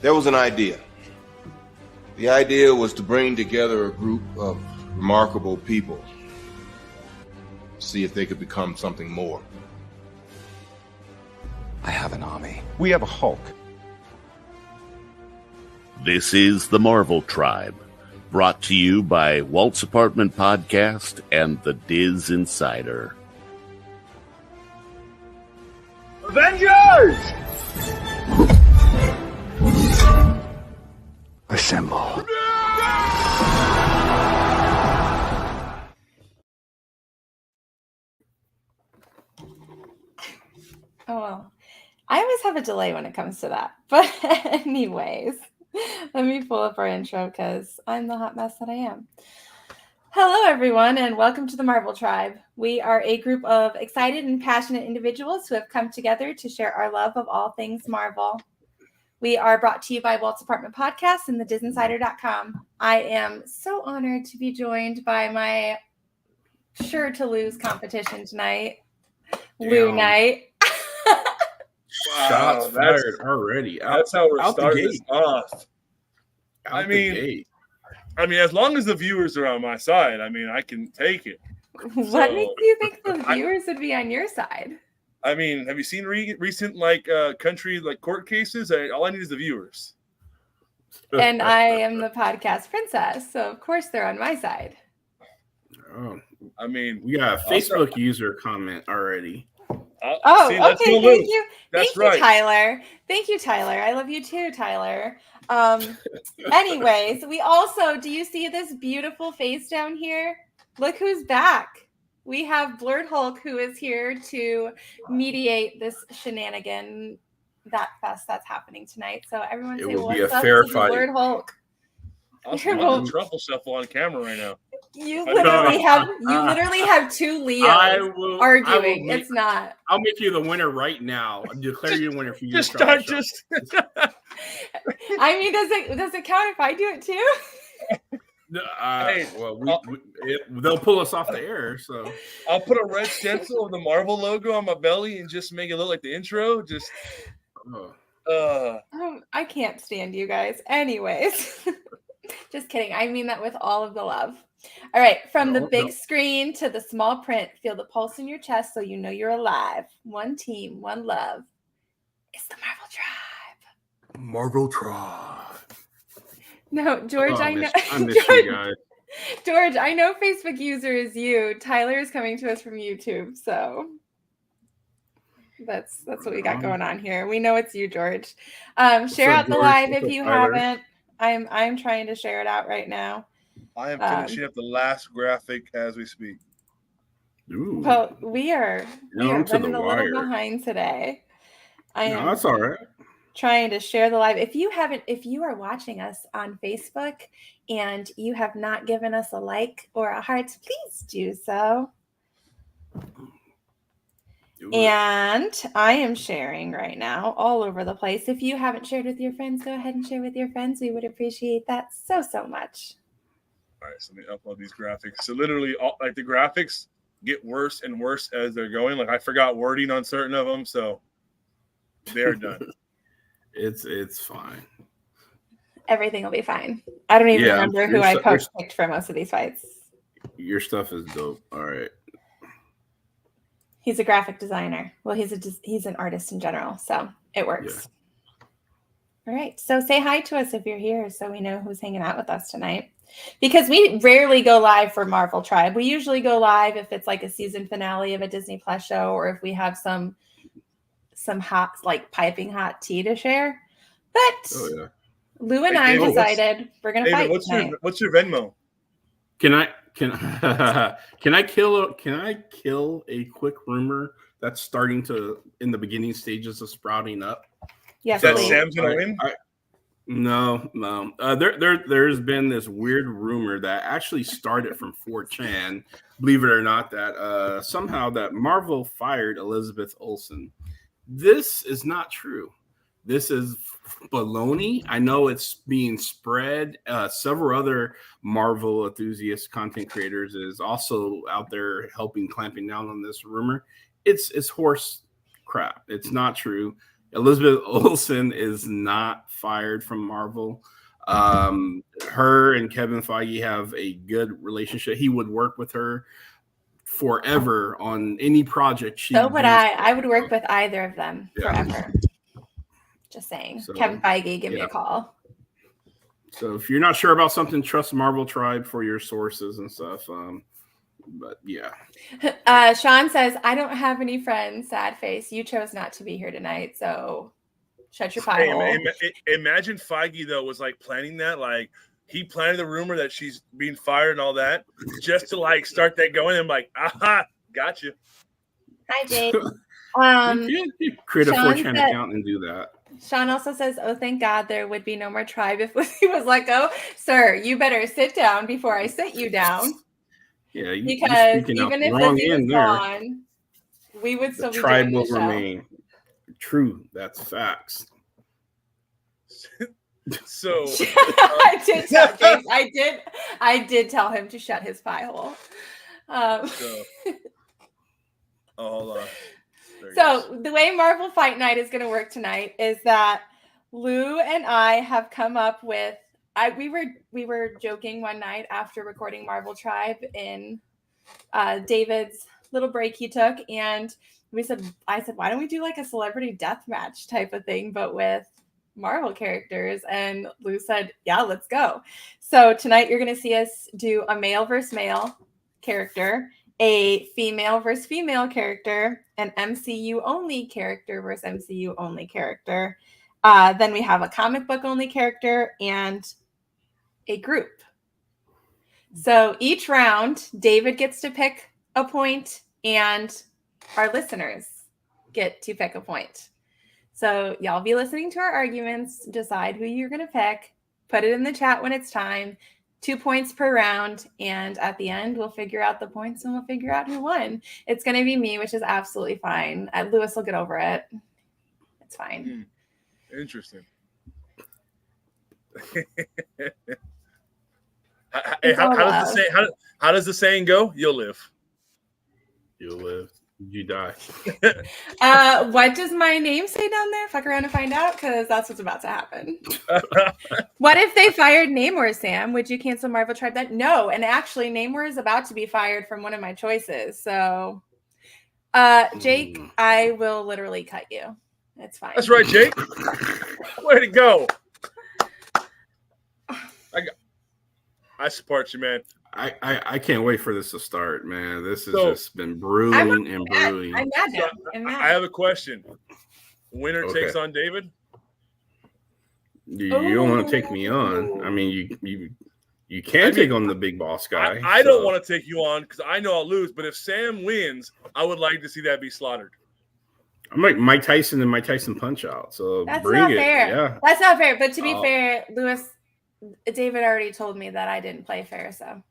There was an idea. The idea was to bring together a group of remarkable people, see if they could become something more. I have an army. We have a Hulk. This is the Marvel Tribe, brought to you by Walt's Apartment Podcast and the Diz Insider. Avengers! Assemble. Oh, well. I always have a delay when it comes to that. But anyways, let me pull up our intro because I'm the hot mess that I am. Hello, everyone, and welcome to the Marvel Tribe. We are a group of excited and passionate individuals who have come together to share our love of all things Marvel. We are brought to you by Walt's Apartment Podcast and thedizinsider.com. I am so honored to be joined by my sure-to-lose competition tonight, Lou Knight. Shots fired already. That's how we're starting this off. I mean, as long as the viewers are on my side, I can take it. What makes you think the viewers would be on your side? Have you seen recent country court cases? All I need is the viewers. And I am the podcast princess, so of course they're on my side. Oh, we got a Facebook user comment already. Okay. Thank you. Thank you, Tyler. Thank you, Tyler. I love you too, Tyler. Anyways, do you see this beautiful face down here? Look who's back. We have Blurred Hulk, who is here to mediate this shenanigan fest that's happening tonight. So everyone say what's up to Blurred Hulk. I'm watching Truffle Shuffle on camera right now. You literally have two Leos arguing. It's not. I'll make you the winner right now. I'll declare you the winner for you. Does it count if I do it too? They'll pull us off the air. So I'll put a red stencil of the Marvel logo on my belly and just make it look like the intro. I can't stand you guys. Anyways, just kidding. I mean that with all of the love. All right, from the big screen to the small print, feel the pulse in your chest so you know you're alive. One team, one love. It's the Marvel Tribe. Marvel Tribe. No, George, I know. I miss you guys. George, I know Facebook user is you. Tyler is coming to us from YouTube, so that's what we got going on here. We know it's you, George. Share out the live if you haven't. I'm trying to share it out right now. I am finishing up the last graphic as we speak. Ooh. Well, we are running a little behind today. That's all right. Trying to share the live. If you are watching us on Facebook and you have not given us a like or a heart, please do so. And I am sharing right now all over the place. If you haven't shared with your friends, go ahead and share with your friends. We would appreciate that so much. All right, so let me upload these graphics. So literally, the graphics get worse and worse as they're going. I forgot wording on certain of them, so they're done. It's fine. Everything will be fine. I don't even remember who I picked for most of these fights. Your stuff is dope. All right. He's a graphic designer. Well, he's an artist in general, so it works. Yeah. All right. So say hi to us if you're here so we know who's hanging out with us tonight. Because we rarely go live for Marvel Tribe. We usually go live if it's like a season finale of a Disney Plus show or if we have some hot, piping hot tea to share. But Lou and I decided we're going to fight tonight. What's your Venmo? Can I kill a quick rumor that's starting to in the beginning stages of sprouting up? Yes, that Sam's gonna win. No. There's been this weird rumor that actually started from 4chan, believe it or not, that somehow that Marvel fired Elizabeth Olsen. This is not true. This is baloney. I know it's being spread. Several other Marvel enthusiast content creators is also out there helping clamping down on this rumor. It's horse crap. It's not true. Elizabeth Olsen is not fired from Marvel. Her and Kevin Feige have a good relationship. He would work with her forever on any project. So would I. I would work with either of them forever. Just saying. So, Kevin Feige, give me a call. So if you're not sure about something, trust Marvel Tribe for your sources and stuff. But yeah. Sean says, I don't have any friends, sad face. You chose not to be here tonight, so shut your pie hole. Imagine Feige, though, was like planning that. Like, he planted the rumor that she's being fired and all that just to like start that going. I'm like, aha, got you. Hi, Jade. You create a 4chan account and do that. Sean also says, oh, thank God there would be no more tribe if he was let go. Sir, you better sit down before I sit you down. Yeah, because even if Lizzie was gone, we would still be tribe doing will the show. Remain. True, that's facts. So I did tell James. I did tell him to shut his pie hole. Hold on. So the way Marvel Fight Night is going to work tonight is that Lou and I have come up with. We were joking one night after recording Marvel Tribe in David's little break he took, and I said, why don't we do like a celebrity death match type of thing, but with Marvel characters? And Lou said, yeah, let's go. So tonight you're going to see us do a male versus male character, a female versus female character, an MCU only character versus MCU only character. Then we have a comic book only character and a group. So each round, David gets to pick a point and our listeners get to pick a point. So y'all be listening to our arguments, decide who you're going to pick, put it in the chat when it's time, 2 points per round. And at the end, we'll figure out the points and we'll figure out who won. It's going to be me, which is absolutely fine. Lewis will get over it. It's fine. Interesting. How does the saying go? You'll live. You'll live. You die. What does my name say down there? Fuck around and find out, because that's what's about to happen. What if they fired Namor, Sam? Would you cancel Marvel Tribe then? No, and actually Namor is about to be fired from one of my choices. So, Jake, I will literally cut you. It's fine. That's right, Jake. Way to go. I support you, man. I can't wait for this to start, man. This has just been brewing and brewing. I'm mad. I have a question. Winner takes on David? You don't want to take me on. I mean, you can take on the big boss guy. I don't want to take you on because I know I'll lose. But if Sam wins, I would like to see that be slaughtered. I'm like Mike Tyson and Mike Tyson Punch Out. So that's bring not it. fair. Yeah. That's not fair. But to be fair, David already told me that I didn't play fair, so.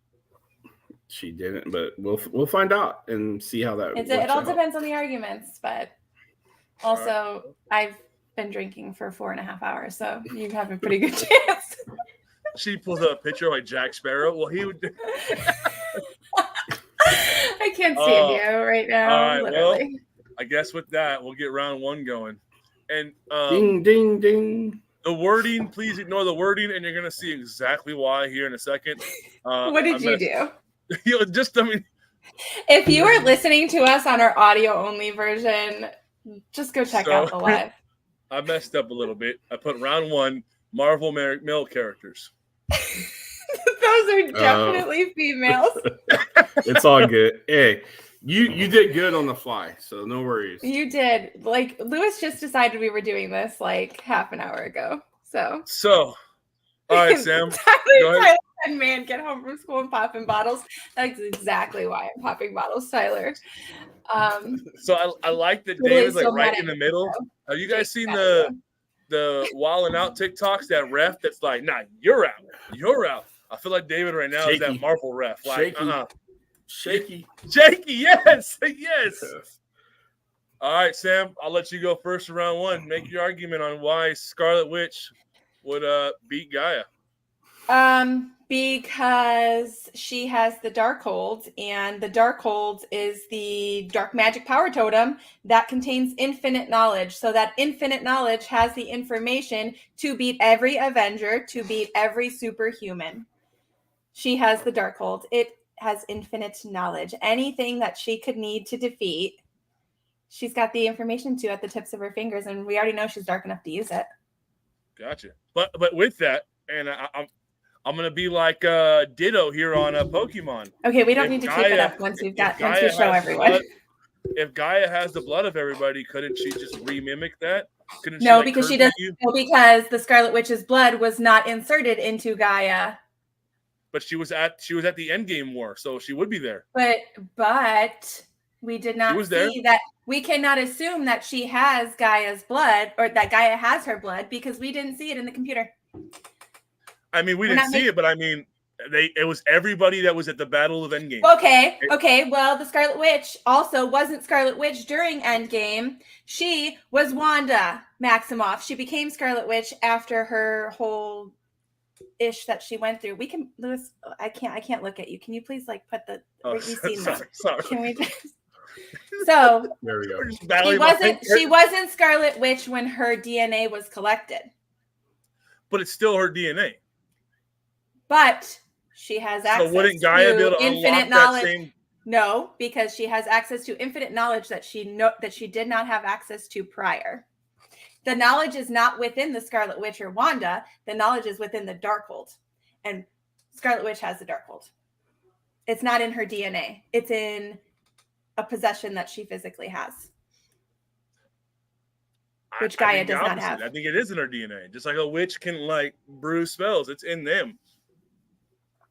She didn't, but we'll find out and see how that works it all depends on the arguments, but also I've been drinking for 4.5 hours, so you have a pretty good chance. She pulls up a picture like Jack Sparrow. Well, he would. I can't stand you right now. All right, literally. well, I guess with that we'll get round one going. And ding ding ding. The wording, please ignore the wording, and you're gonna see exactly why here in a second. What did you do? If you are listening to us on our audio only version, just go check out the live. I messed up a little bit. I put round one Marvel male characters. Those are definitely females. It's all good. Hey, you did good on the fly, so no worries. You did. Like Lewis just decided we were doing this like half an hour ago. So all right, Sam. Go ahead. And man, get home from school and popping bottles. That's exactly why I'm popping bottles, Tyler. So I like that David's like right in the middle. Have you guys seen the wilding out TikToks? That ref that's like, nah, you're out. I feel like David right now is that Marvel ref. Like, shaky, yes. All right, Sam, I'll let you go first in round one. Make your argument on why Scarlet Witch would beat Gaia. Because she has the Darkhold, and the Darkhold is the dark magic power totem that contains infinite knowledge. So that infinite knowledge has the information to beat every Avenger, to beat every superhuman. She has the Darkhold. It has infinite knowledge. Anything that she could need to defeat, she's got the information to at the tips of her fingers, and we already know she's dark enough to use it. Gotcha. But with that, and I'm gonna be like Ditto here on Pokemon. Okay, we don't need to keep it up once we show everyone. If Gaia has the blood of everybody, couldn't she just remimic that? Couldn't no, she, because she doesn't. No, because the Scarlet Witch's blood was not inserted into Gaia. But she was at the end game war, so she would be there. But we did not see that. We cannot assume that she has Gaia's blood, or that Gaia has her blood, because we didn't see it in the computer. I mean, we didn't see it, but I mean, it was everybody that was at the Battle of Endgame. Okay. Well, the Scarlet Witch also wasn't Scarlet Witch during Endgame. She was Wanda Maximoff. She became Scarlet Witch after her whole ish that she went through. We can, Lewis. I can't look at you. Can you please put the? We've seen that. Sorry. Can we just? So there we go. She wasn't Scarlet Witch when her DNA was collected. But it's still her DNA. But she has access so wouldn't Gaia be able to infinite knowledge. That same... No, because she has access to infinite knowledge that she did not have access to prior. The knowledge is not within the Scarlet Witch or Wanda. The knowledge is within the Darkhold. And Scarlet Witch has the Darkhold. It's not in her DNA. It's in a possession that she physically has. Which Gaia does not have. I think it is in her DNA. Just like a witch can brew spells. It's in them.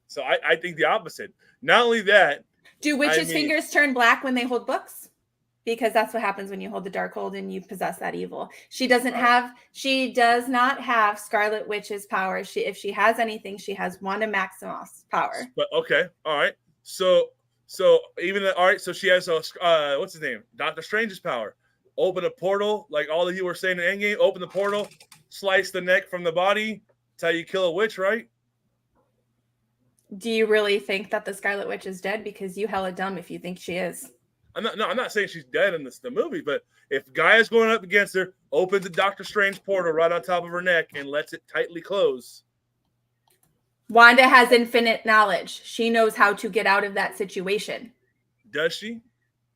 So I think the opposite. Not only that. Do witches' fingers turn black when they hold books? Because that's what happens when you hold the Darkhold and you possess that evil. She does not have Scarlet Witch's power. If she has anything, she has Wanda Maximoff's power. But okay, all right. So she has what's his name? Doctor Strange's power. Open a portal, like all of you were saying in Endgame. Open the portal, slice the neck from the body. That's how you kill a witch, right? Do you really think that the Scarlet Witch is dead? Because you hella dumb if you think she is. I'm not saying she's dead in the movie, but if Gaia's going up against her, opens the Doctor Strange portal right on top of her neck and lets it tightly close. Wanda has infinite knowledge. She knows how to get out of that situation. Does she?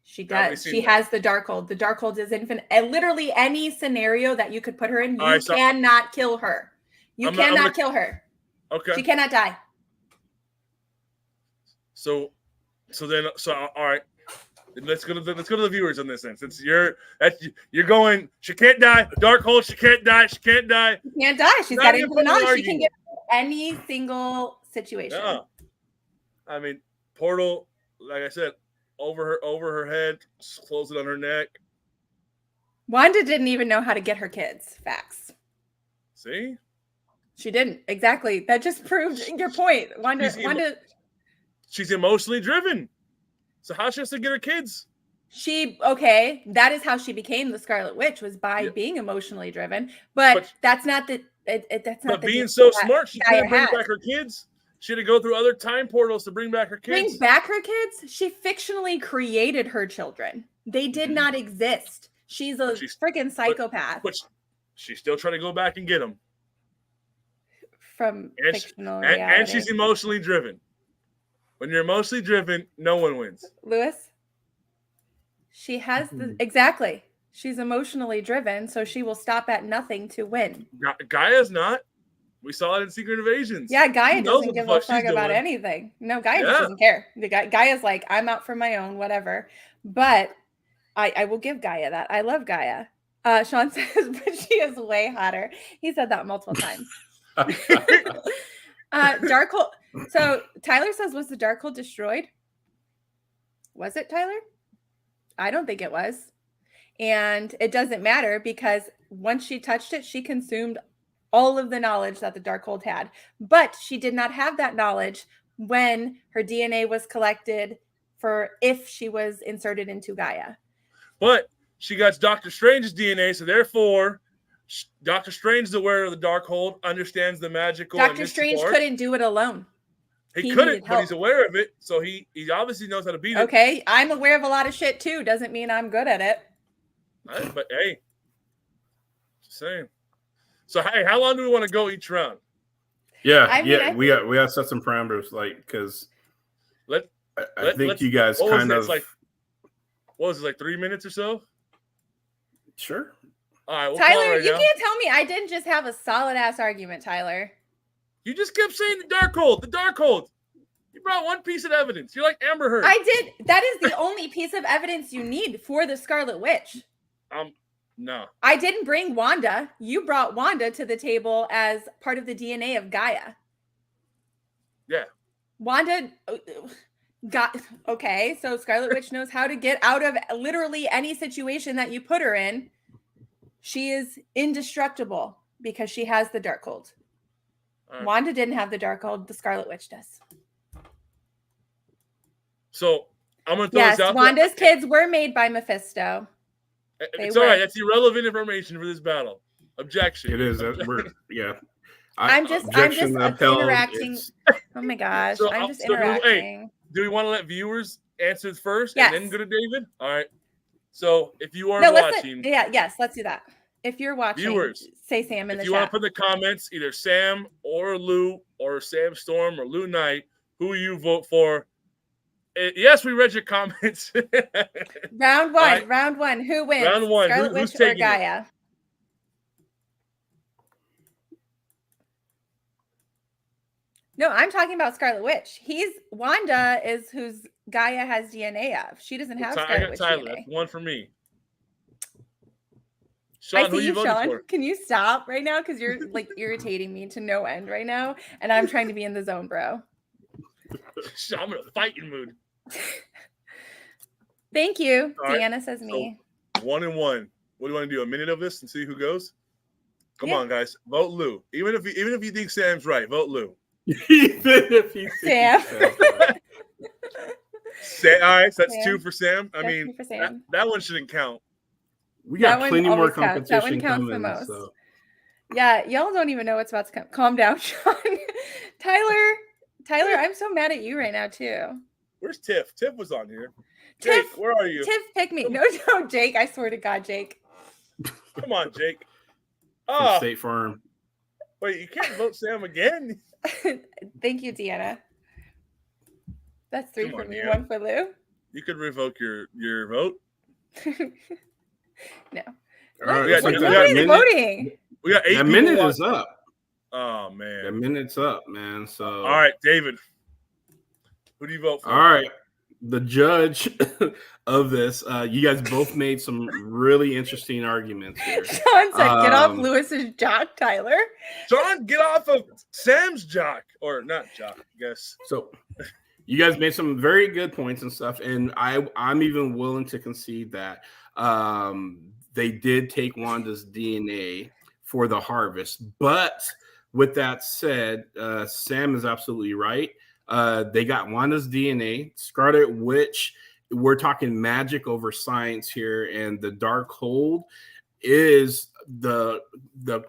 She does. She has the Darkhold. The Darkhold is infinite. And literally any scenario that you could put her in, you cannot kill her. You cannot kill her. Okay. She cannot die. So all right. Let's go to the viewers on this then. Since you're going, she can't die. Darkhold, she can't die. She can't die. She can't die. She's got infinite knowledge. She can get any single situation. Yeah. I mean, portal, like I said, over her head, close it on her neck. Wanda didn't even know how to get her kids. Facts. See? She didn't. Exactly. That just proved your point. Wanda. She's emotionally driven. So how's she supposed to get her kids? That is how she became the Scarlet Witch, was by being emotionally driven. But that's not the. That's not. But being so smart, she couldn't bring back her kids. She had to go through other time portals to bring back her kids. Bring back her kids? She fictionally created her children. They did not exist. She's a freaking psychopath. But she's still trying to go back and get them. From fictional reality. And she's emotionally driven. When you're emotionally driven, no one wins. Lewis, she has exactly. She's emotionally driven, so she will stop at nothing to win. Gaia's not. We saw it in Secret Invasions. Yeah, Gaia doesn't give a fuck about anything. No, Gaia just doesn't care. Gaia's like, I'm out for my own, whatever. But I will give Gaia that. I love Gaia. Sean says, but she is way hotter. He said that multiple times. Darkhold. So Tyler says, was the Darkhold destroyed? Was it, Tyler? I don't think it was. And it doesn't matter because once she touched it, she consumed all of the knowledge that the Darkhold had. But she did not have that knowledge when her DNA was collected for if she was inserted into Gaia. But she got Doctor Strange's DNA, so therefore Doctor Strange is aware of the Darkhold, understands the magical. Doctor Strange couldn't do it alone. He couldn't, but he's aware of it, so he obviously knows how to beat it. Okay, I'm aware of a lot of shit too. Doesn't mean I'm good at it. Right, but hey, just saying. So hey, how long do we want to go each round? Yeah, we got set some parameters, like, because I think you guys kind of like, what was it, like 3 minutes or so? Sure. All right, Tyler, you can't tell me I didn't just have a solid ass argument, Tyler. You just kept saying the Darkhold. You brought one piece of evidence. You're like Amber Heard. I did. That is the only piece of evidence you need for the Scarlet Witch. No. I didn't bring Wanda. You brought Wanda to the table as part of the DNA of Gaia. Yeah. Wanda got okay. So Scarlet Witch knows how to get out of literally any situation that you put her in. She is indestructible because she has the Darkhold. Right. Wanda didn't have the Darkhold. The Scarlet Witch does. So I'm gonna throw this out. Wanda's kids were made by Mephisto. It's all right. That's irrelevant information for this battle. Objection. It is. I'm just interacting. Oh my gosh. So, I'm just interacting. Do we want to let viewers answer first and then go to David? All right. So if you are watching. Let's do that. If you're watching, viewers, say Sam in the chat. If you want to put in the comments, either Sam or Lou or Sam Storm or Lou Knight, who you vote for. Yes, we read your comments. Round one. Who wins? Round one. Scarlet Witch or Gaia? It? No, I'm talking about Scarlet Witch. Wanda is whose Gaia has DNA of. She doesn't have Scarlet Witch Tyler. DNA. That's one for me. Sean, I see you, Sean. For? Can you stop right now? Because you're like irritating me to no end right now, and I'm trying to be in the zone, bro. I'm in a fighting mood. Thank you. All Deanna says me. So 1-1. What do you want to do? A minute of this and see who goes? Come on, guys. Vote Lou. Even if you think Sam's right, vote Lou. Even if you Sam. All right, so that's 2 for Sam. I mean, that one shouldn't count. We got plenty more competition. That one counts the most. So. Yeah, y'all don't even know what's about to come. Calm down, Sean. Tyler, I'm so mad at you right now too. Where's Tiff? Tiff was on here. Jake, where are you? Tiff, pick me. No, Jake. I swear to God, Jake. Come on, Jake. Oh, State Farm. Wait, you can't vote Sam again. Thank you, Deanna. That's 3 for me, 1 for Lou. You could revoke your vote. No. All right, nobody's voting. We got 8 That minute is up. Oh man. That minute's up, man. So all right, David. Who do you vote for? All right. The judge of this, you guys both made some really interesting arguments here. Sean said, get off Lewis's jock, Tyler. Sean, get off of Sam's jock. Or not jock, I guess. So you guys made some very good points and stuff. And I'm even willing to concede that they did take Wanda's DNA for the harvest. But with that said, Sam is absolutely right. They got Wanda's DNA. Scarlet Witch, we're talking magic over science here, and the Darkhold is the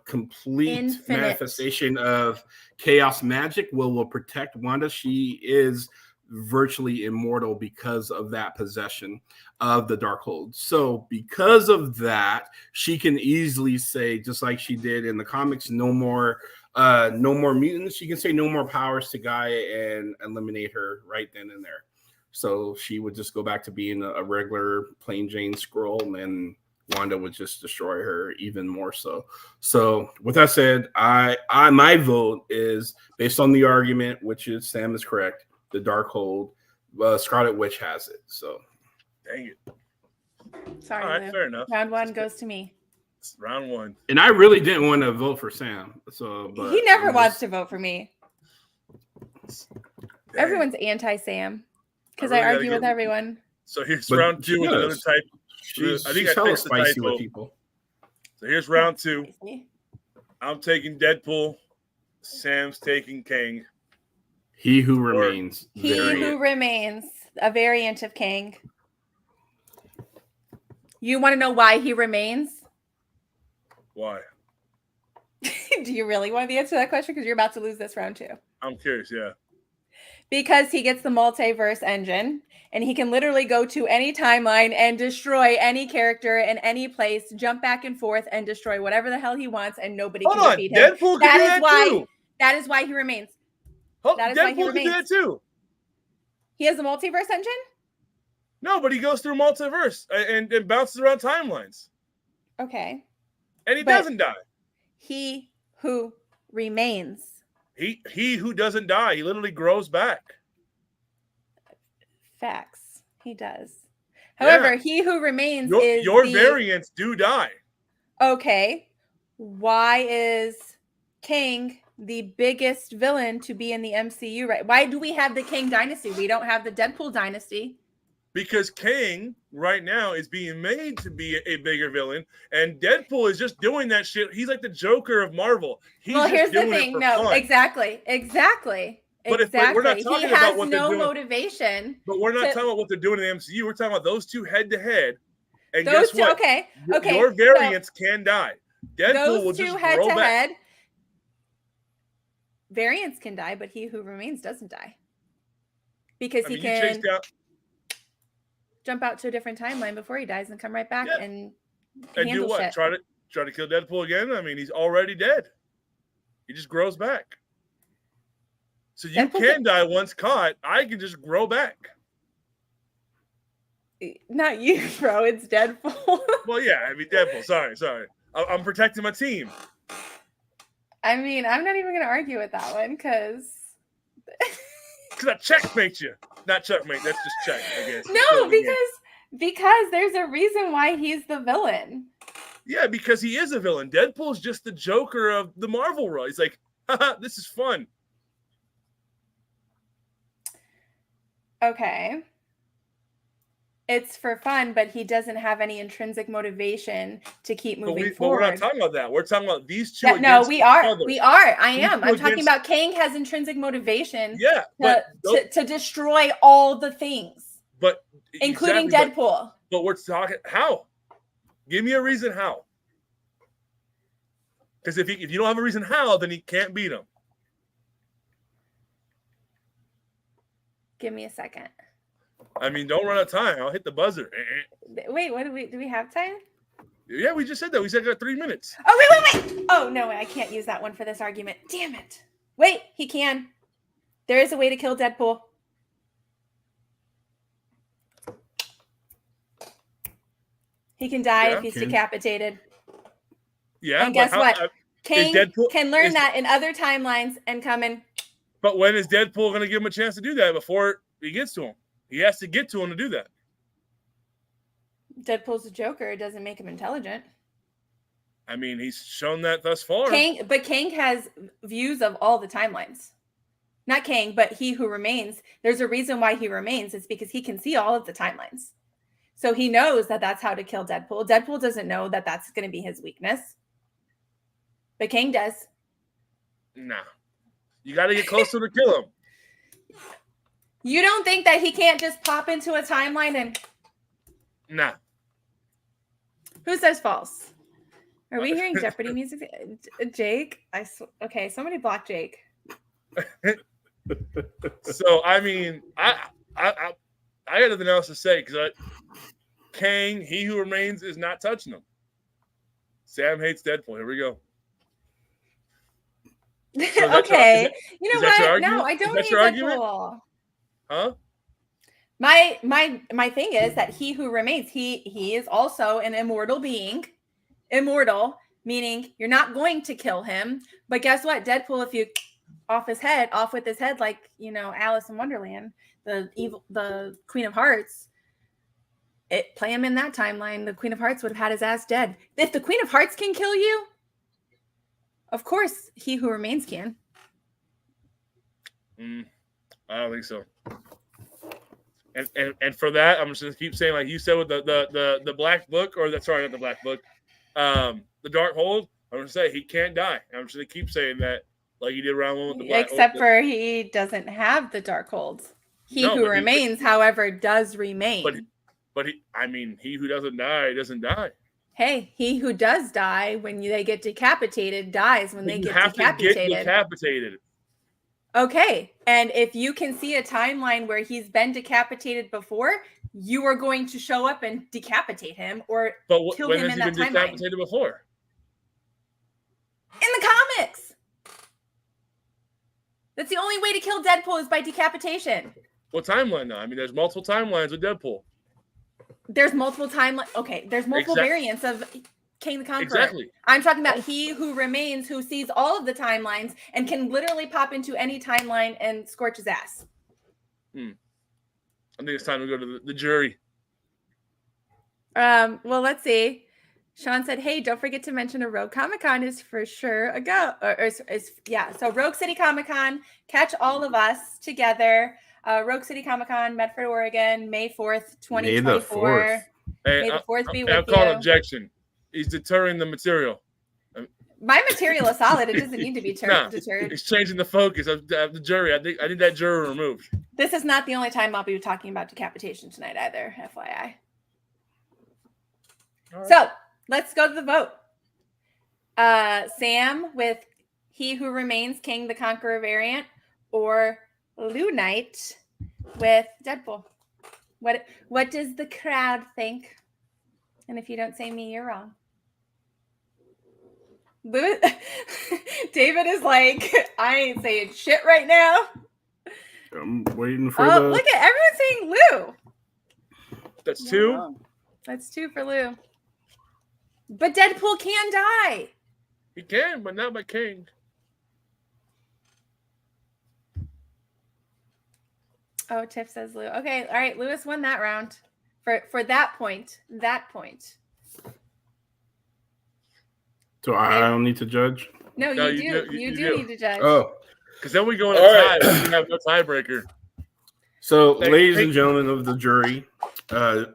complete manifestation of chaos magic. Will protect Wanda. She is virtually immortal because of that possession of the Darkhold. So because of that, she can easily say, just like she did in the comics, no more mutants. She can say no more powers to Gaia and eliminate her right then and there. So she would just go back to being a regular plain Jane Skrull, and Wanda would just destroy her even more so. So with that said, my vote is based on the argument, which is Sam is correct. The Darkhold, Scarlet Witch has it. So dang it. Sorry, all right, fair enough. Round 1 goes to me. It's round 1. And I really didn't want to vote for Sam. So but he never wants to vote for me. Dang. Everyone's anti-Sam because I argue with everyone. So here's round 2 with another type. I think I fixed spicy with people. So here's round 2. I'm taking Deadpool. Sam's taking Kang. He who remains. He who remains, a variant of Kang. You want to know why he remains? Why? Do you really want the answer to that question? Because you're about to lose this round too. I'm curious, yeah. Because he gets the multiverse engine and he can literally go to any timeline and destroy any character in any place, jump back and forth and destroy whatever the hell he wants, and nobody can defeat him. Deadpool can do that too. That is why he remains. Deadpool can do that too. He has a multiverse engine? No, but he goes through multiverse and bounces around timelines. Okay. And he doesn't die. He who remains. He who doesn't die, he literally grows back. Facts. He does. However, he who remains is your variants do die. Okay. Why is Kang the biggest villain to be in the MCU? Right? Why do we have the Kang dynasty? We don't have the Deadpool dynasty. Because Kang right now is being made to be a bigger villain, and Deadpool is just doing that shit. He's like the Joker of Marvel. Here's the thing. No, fun. Exactly. But we're not talking about what they're doing. He has no motivation. But we're not talking about what they're doing in the MCU. We're talking about those two head to head. And those guess what? Okay. Your variants can die. Deadpool will just grow back. Variants can die, but he who remains doesn't die. Because he can jump out to a different timeline before he dies and come right back and do what? Shit. Try to kill Deadpool again? I mean, he's already dead. He just grows back. So you can die once caught. I can just grow back. Not you, bro. It's Deadpool. Well, yeah. I mean, Deadpool. Sorry. I'm protecting my team. I mean, I'm not even going to argue with that one because I checkmate you. Not checkmate. That's just check, I guess. No, because there's a reason why he's the villain. Yeah, because he is a villain. Deadpool's just the Joker of the Marvel world. He's like, haha, this is fun. Okay. It's for fun, but he doesn't have any intrinsic motivation to keep moving forward. But we're not talking about that. We're talking about these two. No, we are. We are. I am. I'm talking about Kang has intrinsic motivation. Yeah, to destroy all the things, but including Deadpool. But we're talking how? Give me a reason how. Because if you don't have a reason how, then he can't beat him. Give me a second. I mean, don't run out of time. I'll hit the buzzer. Wait, what do we have time? Yeah, we just said that. We said I got 3 minutes. Oh, wait. Oh, no, I can't use that one for this argument. Damn it. Wait, he can. There is a way to kill Deadpool. He can die if he's decapitated. Yeah. And guess what? Kang can learn that in other timelines and come in. But when is Deadpool going to give him a chance to do that before he gets to him? He has to get to him to do that. Deadpool's a Joker. It doesn't make him intelligent. I mean, he's shown that thus far. But Kang has views of all the timelines. Not Kang, but he who remains. There's a reason why he remains. It's because he can see all of the timelines. So he knows that that's how to kill Deadpool. Deadpool doesn't know that that's going to be his weakness. But Kang does. Nah. You got to get closer to kill him. You don't think that he can't just pop into a timeline and... Nah. Who says false? Are we hearing Jeopardy music? Jake? Okay, somebody block Jake. So, I mean, I got nothing else to say because Kang, he who remains, is not touching him. Sam hates Deadpool. Here we go. So okay. You know what? No, I don't hate Deadpool. Huh? My thing is that he who remains, he is also an immortal being. Immortal, meaning you're not going to kill him. But guess what? Deadpool, if you off with his head, like, you know, Alice in Wonderland, the Queen of Hearts, play him in that timeline, the Queen of Hearts would have had his ass dead. If the Queen of Hearts can kill you, of course, he who remains can. I don't think so. And for that, I'm just gonna keep saying, like you said with the Black Book, or not the Black Book, the Dark Hold. I'm gonna say he can't die. I'm just gonna keep saying that, like you did round one with the Black. Except for he doesn't have the Dark Hold. He who remains, however, does remain. But he who doesn't die doesn't die. Hey, he who does die when they get decapitated dies when they get decapitated. To get decapitated. Okay, and if you can see a timeline where he's been decapitated before, you are going to show up and decapitate him or kill him in that timeline. When has he been decapitated before? In the comics. That's the only way to kill Deadpool is by decapitation. What timeline now? I mean, there's multiple timelines with Deadpool. There's multiple timelines. Okay, there's multiple variants of King the Conqueror. Exactly. I'm talking about He Who Remains, who sees all of the timelines and can literally pop into any timeline and scorch his ass. I think it's time to go to the jury. Well, let's see. Sean said, "Hey, don't forget to mention a Rogue Comic Con is for sure a go." So Rogue City Comic Con, catch all of us together. Rogue City Comic Con, Medford, Oregon, May 4th, 2024. May the 4th be with you. I'm calling objection. He's deterring the material. My material is solid. It doesn't need to be deterred. He's changing the focus of the jury. I think that juror removed. This is not the only time I'll be talking about decapitation tonight either, FYI. Right. So let's go to the vote. Sam with He Who Remains, King the Conqueror variant, or Lou Knight with Deadpool. What does the crowd think? And if you don't say me, you're wrong. David is like, I ain't saying shit right now. I'm waiting for look at everyone's saying Lou. That's two. That's two for Lou. But Deadpool can die. He can, but not by King. Oh, Tiff says Lou. Okay, all right. Lewis won that round for that point. That point. So I don't need to judge? No, you do. You do need to judge. Oh. Because then we go in a tie. We have no tiebreaker. So, ladies and gentlemen of the jury,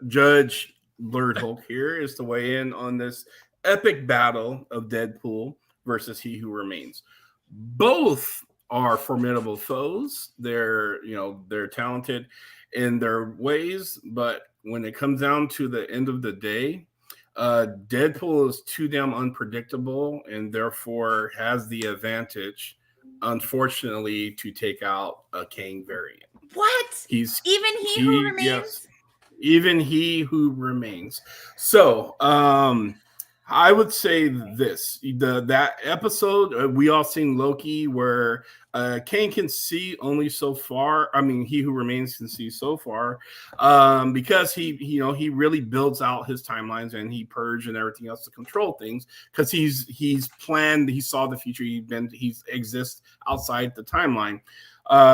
Judge Blurred Hulk here is to weigh in on this epic battle of Deadpool versus He Who Remains. Both are formidable foes. They're talented in their ways, but when it comes down to the end of the day, Deadpool is too damn unpredictable and therefore has the advantage, unfortunately, to take out a Kang variant. What? Even He Who Remains? Yes, even He Who Remains. So, I would say this: that episode we all seen Loki, where Kang can see only so far. I mean, He Who Remains can see so far, because he really builds out his timelines and he purged and everything else to control things because he's planned. He saw the future. He exists outside the timeline.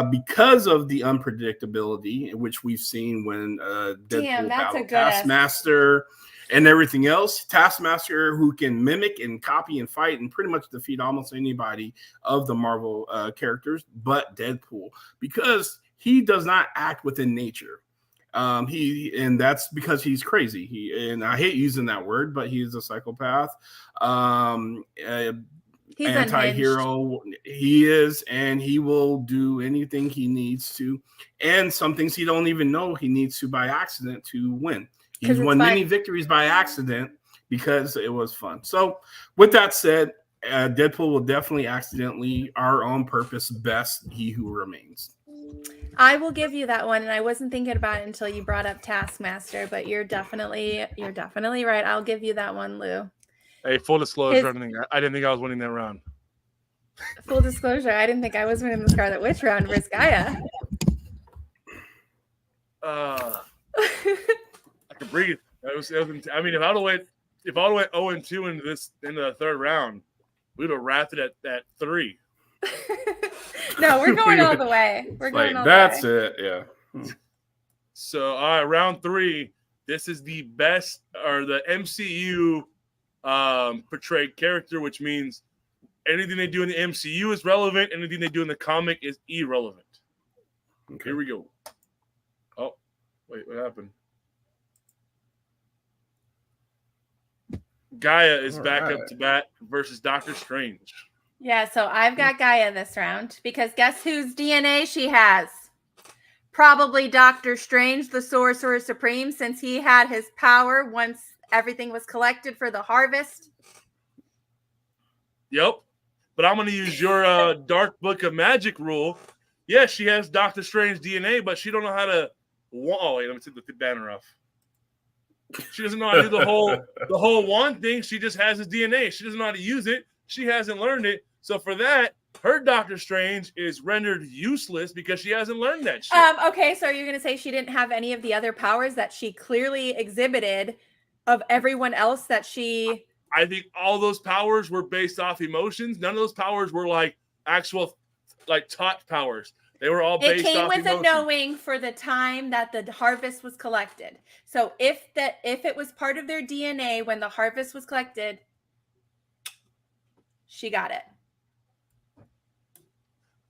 Because of the unpredictability, which we've seen when Deadpool battled Taskmaster and everything else. Taskmaster, who can mimic and copy and fight and pretty much defeat almost anybody of the Marvel characters, but Deadpool, because he does not act within nature. And that's because he's crazy. And I hate using that word, but he's a psychopath. He's anti-hero. He is, and he will do anything he needs to, and some things he don't even know he needs to by accident to win. He's won many victories by accident because it was fun. So with that said, Deadpool will definitely accidentally, or on purpose, best He Who Remains. I will give you that one, and I wasn't thinking about it until you brought up Taskmaster, but you're definitely right. I'll give you that one, Lou. Hey, full disclosure, I didn't think I was winning that round. Full disclosure, I didn't think I was winning the Scarlet Witch round versus Gaia. I could breathe. I mean, if I would have went 0-2 in the third round, we'd have wrapped it at 3. No, we're going all the way. We're going all the way. That's it, yeah. So, all right, round 3. This is the best, or the MCU portrayed character, which means anything they do in the MCU is relevant. Anything they do in the comic is irrelevant. Okay. Here we go. Oh, wait, what happened? Gaia is back up to bat versus Doctor Strange. Yeah, so I've got Gaia this round because guess whose DNA she has? Probably Doctor Strange, the Sorcerer Supreme, since he had his power once everything was collected for the harvest. Yep. But I'm going to use your Dark Book of Magic rule. Yes, she has Doctor Strange DNA, but she don't know how to. Oh wait, let me take the banner off. She doesn't know how to do the whole wand thing. She just has his DNA. She doesn't know how to use it. She hasn't learned it. So for that, her Doctor Strange is rendered useless because she hasn't learned that shit. Okay, so you're going to say she didn't have any of the other powers that she clearly exhibited of everyone else that she... I think all those powers were based off emotions. None of those powers were like actual, like taught powers. They were all based off emotions. It came with a knowing for the time that the harvest was collected. So if it was part of their DNA when the harvest was collected, she got it.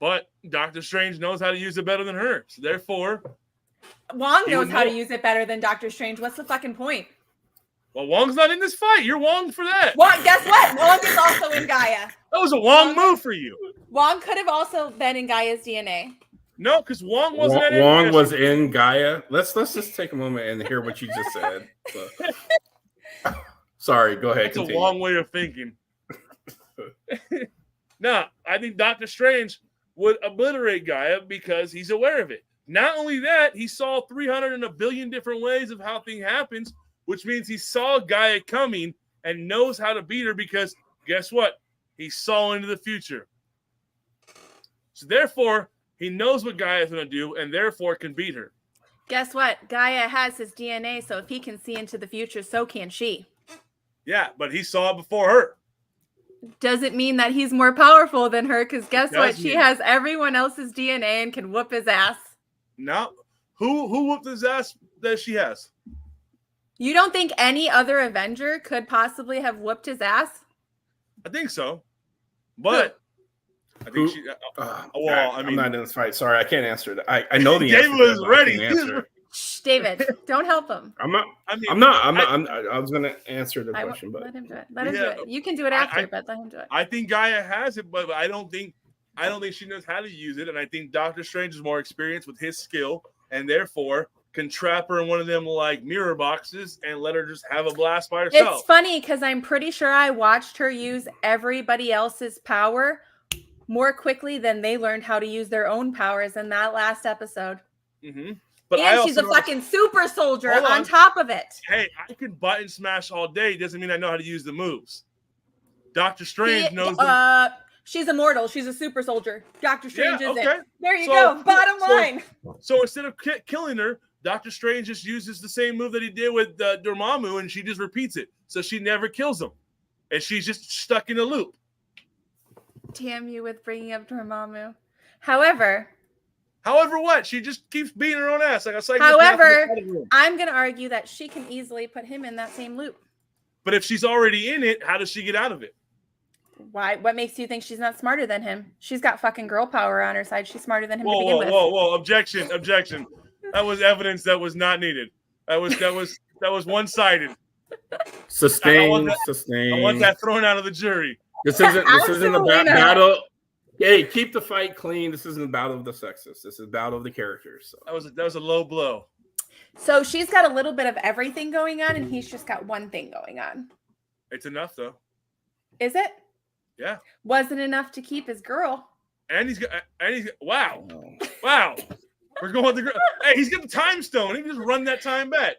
But Doctor Strange knows how to use it better than her. So therefore, Wong knows how to use it better than Doctor Strange. What's the fucking point? Well, Wong's not in this fight. You're Wong for that. Wong, guess what? Wong is also in Gaia. That was a Wong move for you. Wong could have also been in Gaia's DNA. No, because Wong wasn't in Wong was in Gaia. Let's just take a moment and hear what you just said. So. Sorry, go ahead. That's a Wong way of thinking. No, I think Doctor Strange would obliterate Gaia because he's aware of it. Not only that, he saw 300 and a billion different ways of how things happens, which means he saw Gaia coming and knows how to beat her because guess what? He saw into the future. So therefore, he knows what Gaia is going to do and therefore can beat her. Guess what? Gaia has his DNA, so if he can see into the future, so can she. Yeah, but he saw it before her. Does it mean that he's more powerful than her? Because guess what? She has everyone else's DNA and can whoop his ass. No. Who whooped his ass that she has? You don't think any other Avenger could possibly have whooped his ass? I think so. But I think she... I'm not in this fight. Sorry, I can't answer that. I know the answer. David was ready. Shh, David, don't help him. I was going to answer the question, but let him do it. Let him do it. You can do it after, but let him do it. I think Gaia has it, but I don't think she knows how to use it, and I think Doctor Strange is more experienced with his skill, and therefore can trap her in one of them like mirror boxes and let her just have a blast by herself. It's funny because I'm pretty sure I watched her use everybody else's power more quickly than they learned how to use their own powers in that last episode. Mm-hmm. But and she's a fucking super soldier on top of it. Hey, I can button smash all day. Doesn't mean I know how to use the moves. Doctor Strange knows. She's immortal. She's a super soldier. Doctor Strange isn't. Okay. There you go. Bottom line. So instead of killing her, Doctor Strange just uses the same move that he did with Dormammu, and she just repeats it. So she never kills him. And she's just stuck in a loop. Damn you with bringing up Dormammu. However what? She just keeps beating her own ass. However, I'm going to argue that she can easily put him in that same loop. But if she's already in it, how does she get out of it? Why? What makes you think she's not smarter than him? She's got fucking girl power on her side. She's smarter than him to begin with. Whoa. Objection. That was evidence that was not needed. That was one-sided. Sustain. I want that thrown out of the jury. This isn't a battle. Hey, keep the fight clean. This isn't a battle of the sexes. This is a battle of the characters. So. That was a low blow. So she's got a little bit of everything going on, and he's just got one thing going on. It's enough, though. Is it? Yeah. Wasn't enough to keep his girl. And he's wow. We're going with the girl. Hey, he's got the time stone. He can just run that time back.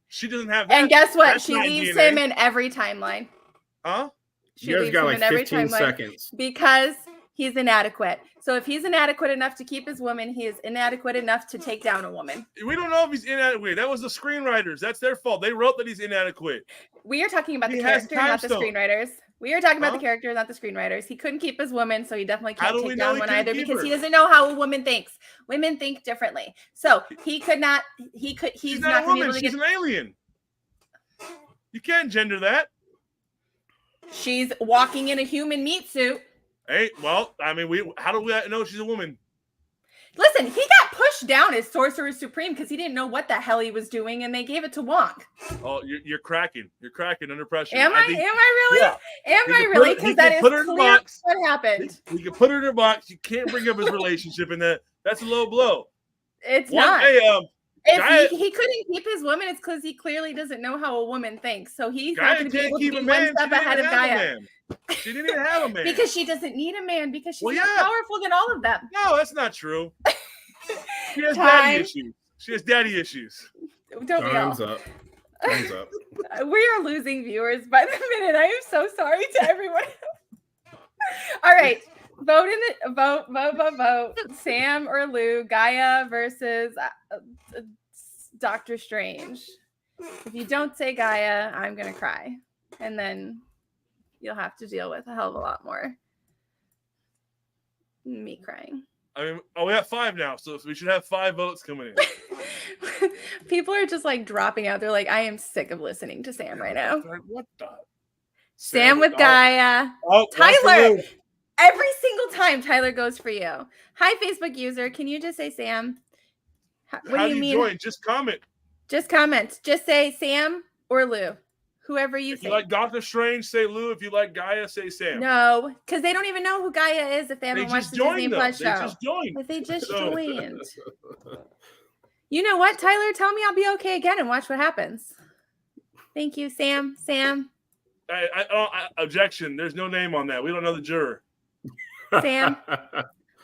She doesn't have that. And guess what? She leaves him in every timeline. Huh? She leaves him in every 15 seconds. Because he's inadequate. So if he's inadequate enough to keep his woman, he is inadequate enough to take down a woman. We don't know if he's inadequate. That was the screenwriters. That's their fault. They wrote that he's inadequate. We are talking about the character, not the screenwriters. We are talking about the character, not the screenwriters. He couldn't keep his woman, so he definitely can't take down one either because he doesn't know how a woman thinks. Women think differently. So he could not. He's not a woman. She's an alien. You can't gender that. She's walking in a human meat suit. Hey, well, I mean, how do we know she's a woman? Listen, he got pushed down as Sorcerer Supreme because he didn't know what the hell he was doing, and they gave it to Wong. Oh, you're cracking. You're cracking under pressure. Am I really? Yeah. Am I really? Because that is clear what happened. We can put her in a box. You can't bring up his relationship in that. That's a low blow. It's not. Hey, If he couldn't keep his woman, it's because he clearly doesn't know how a woman thinks. So he's not going to be able to be one step ahead of Gaia. She didn't even have a man. Because she doesn't need a man because she's more powerful than all of them. No, that's not true. She has daddy issues. She has daddy issues. Don't we all? Thumbs up. Thumbs up. We are losing viewers by the minute. I am so sorry to everyone. All right. Vote. Sam or Lou, Gaia versus Doctor Strange. If you don't say Gaia, I'm going to cry. And then you'll have to deal with a hell of a lot more. Me crying. I mean, we have 5 now, so we should have 5 votes coming in. People are just like dropping out. They're like, I am sick of listening to Sam right now. What the? Sam with Gaia. Tyler. Every single time Tyler goes for you. Hi, Facebook user. Can you just say Sam? What do you mean? Join? Just comment. Just comment. Just say Sam or Lou. Whoever you think. If you like Doctor Strange, say Lou. If you like Gaia, say Sam. No, because they don't even know who Gaia is if they haven't watched the Disney Plus show. They just joined. But they just joined. You know what, Tyler? Tell me I'll be okay again and watch what happens. Thank you, Sam. Sam. Objection. There's no name on that. We don't know the juror. Sam.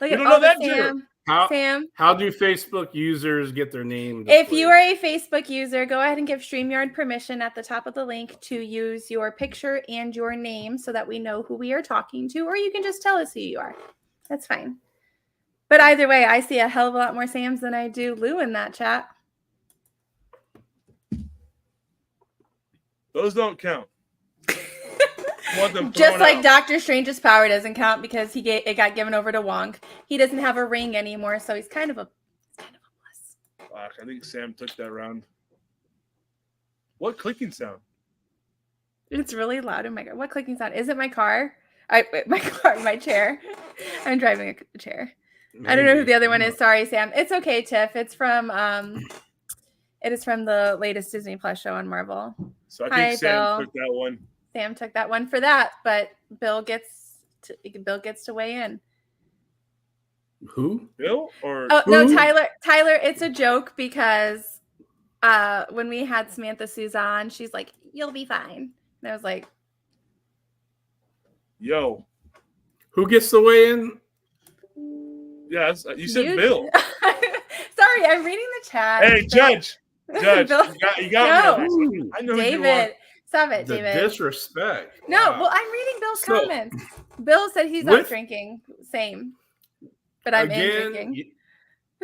Look at all that Sam. Sam. How do Facebook users get their name displayed? If you are a Facebook user, go ahead and give StreamYard permission at the top of the link to use your picture and your name so that we know who we are talking to, or you can just tell us who you are. That's fine. But either way, I see a hell of a lot more Sams than I do Lou in that chat. Those don't count. Just like Doctor Strange's power doesn't count because it got given over to Wong. He doesn't have a ring anymore, so he's kind of a plus. Fuck, I think Sam took that round. What clicking sound? It's really loud in my car. What clicking sound? Is it my car? My chair. I'm driving a chair. Maybe. I don't know who the other one is. Sorry, Sam. It's okay, Tiff. It's from it is from the latest Disney Plus show on Marvel. So I think Sam took that one. Sam took that one for that, but Bill gets to weigh in. Who? Bill or who? No, Tyler. Tyler, it's a joke because when we had Samantha Suzanne, she's like, "You'll be fine," and I was like, "Yo, who gets to weigh in?" Yes, you said Bill. Sorry, I'm reading the chat. Hey, Judge, Bill, you got me. I know David. Stop it, David. Disrespect. No, well, I'm reading Bill's comments. Bill said he's not drinking. Same. But I'm in drinking.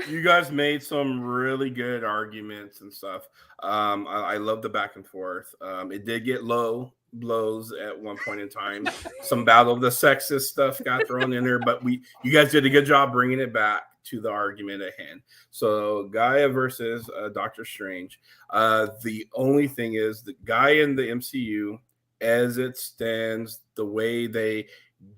You guys made some really good arguments and stuff. I love the back and forth. It did get low blows at one point in time. Some battle of the sexist stuff got thrown in there, but you guys did a good job bringing it back to the argument at hand. So Gaia versus Doctor Strange. The only thing is the Gaia in the MCU, as it stands, the way they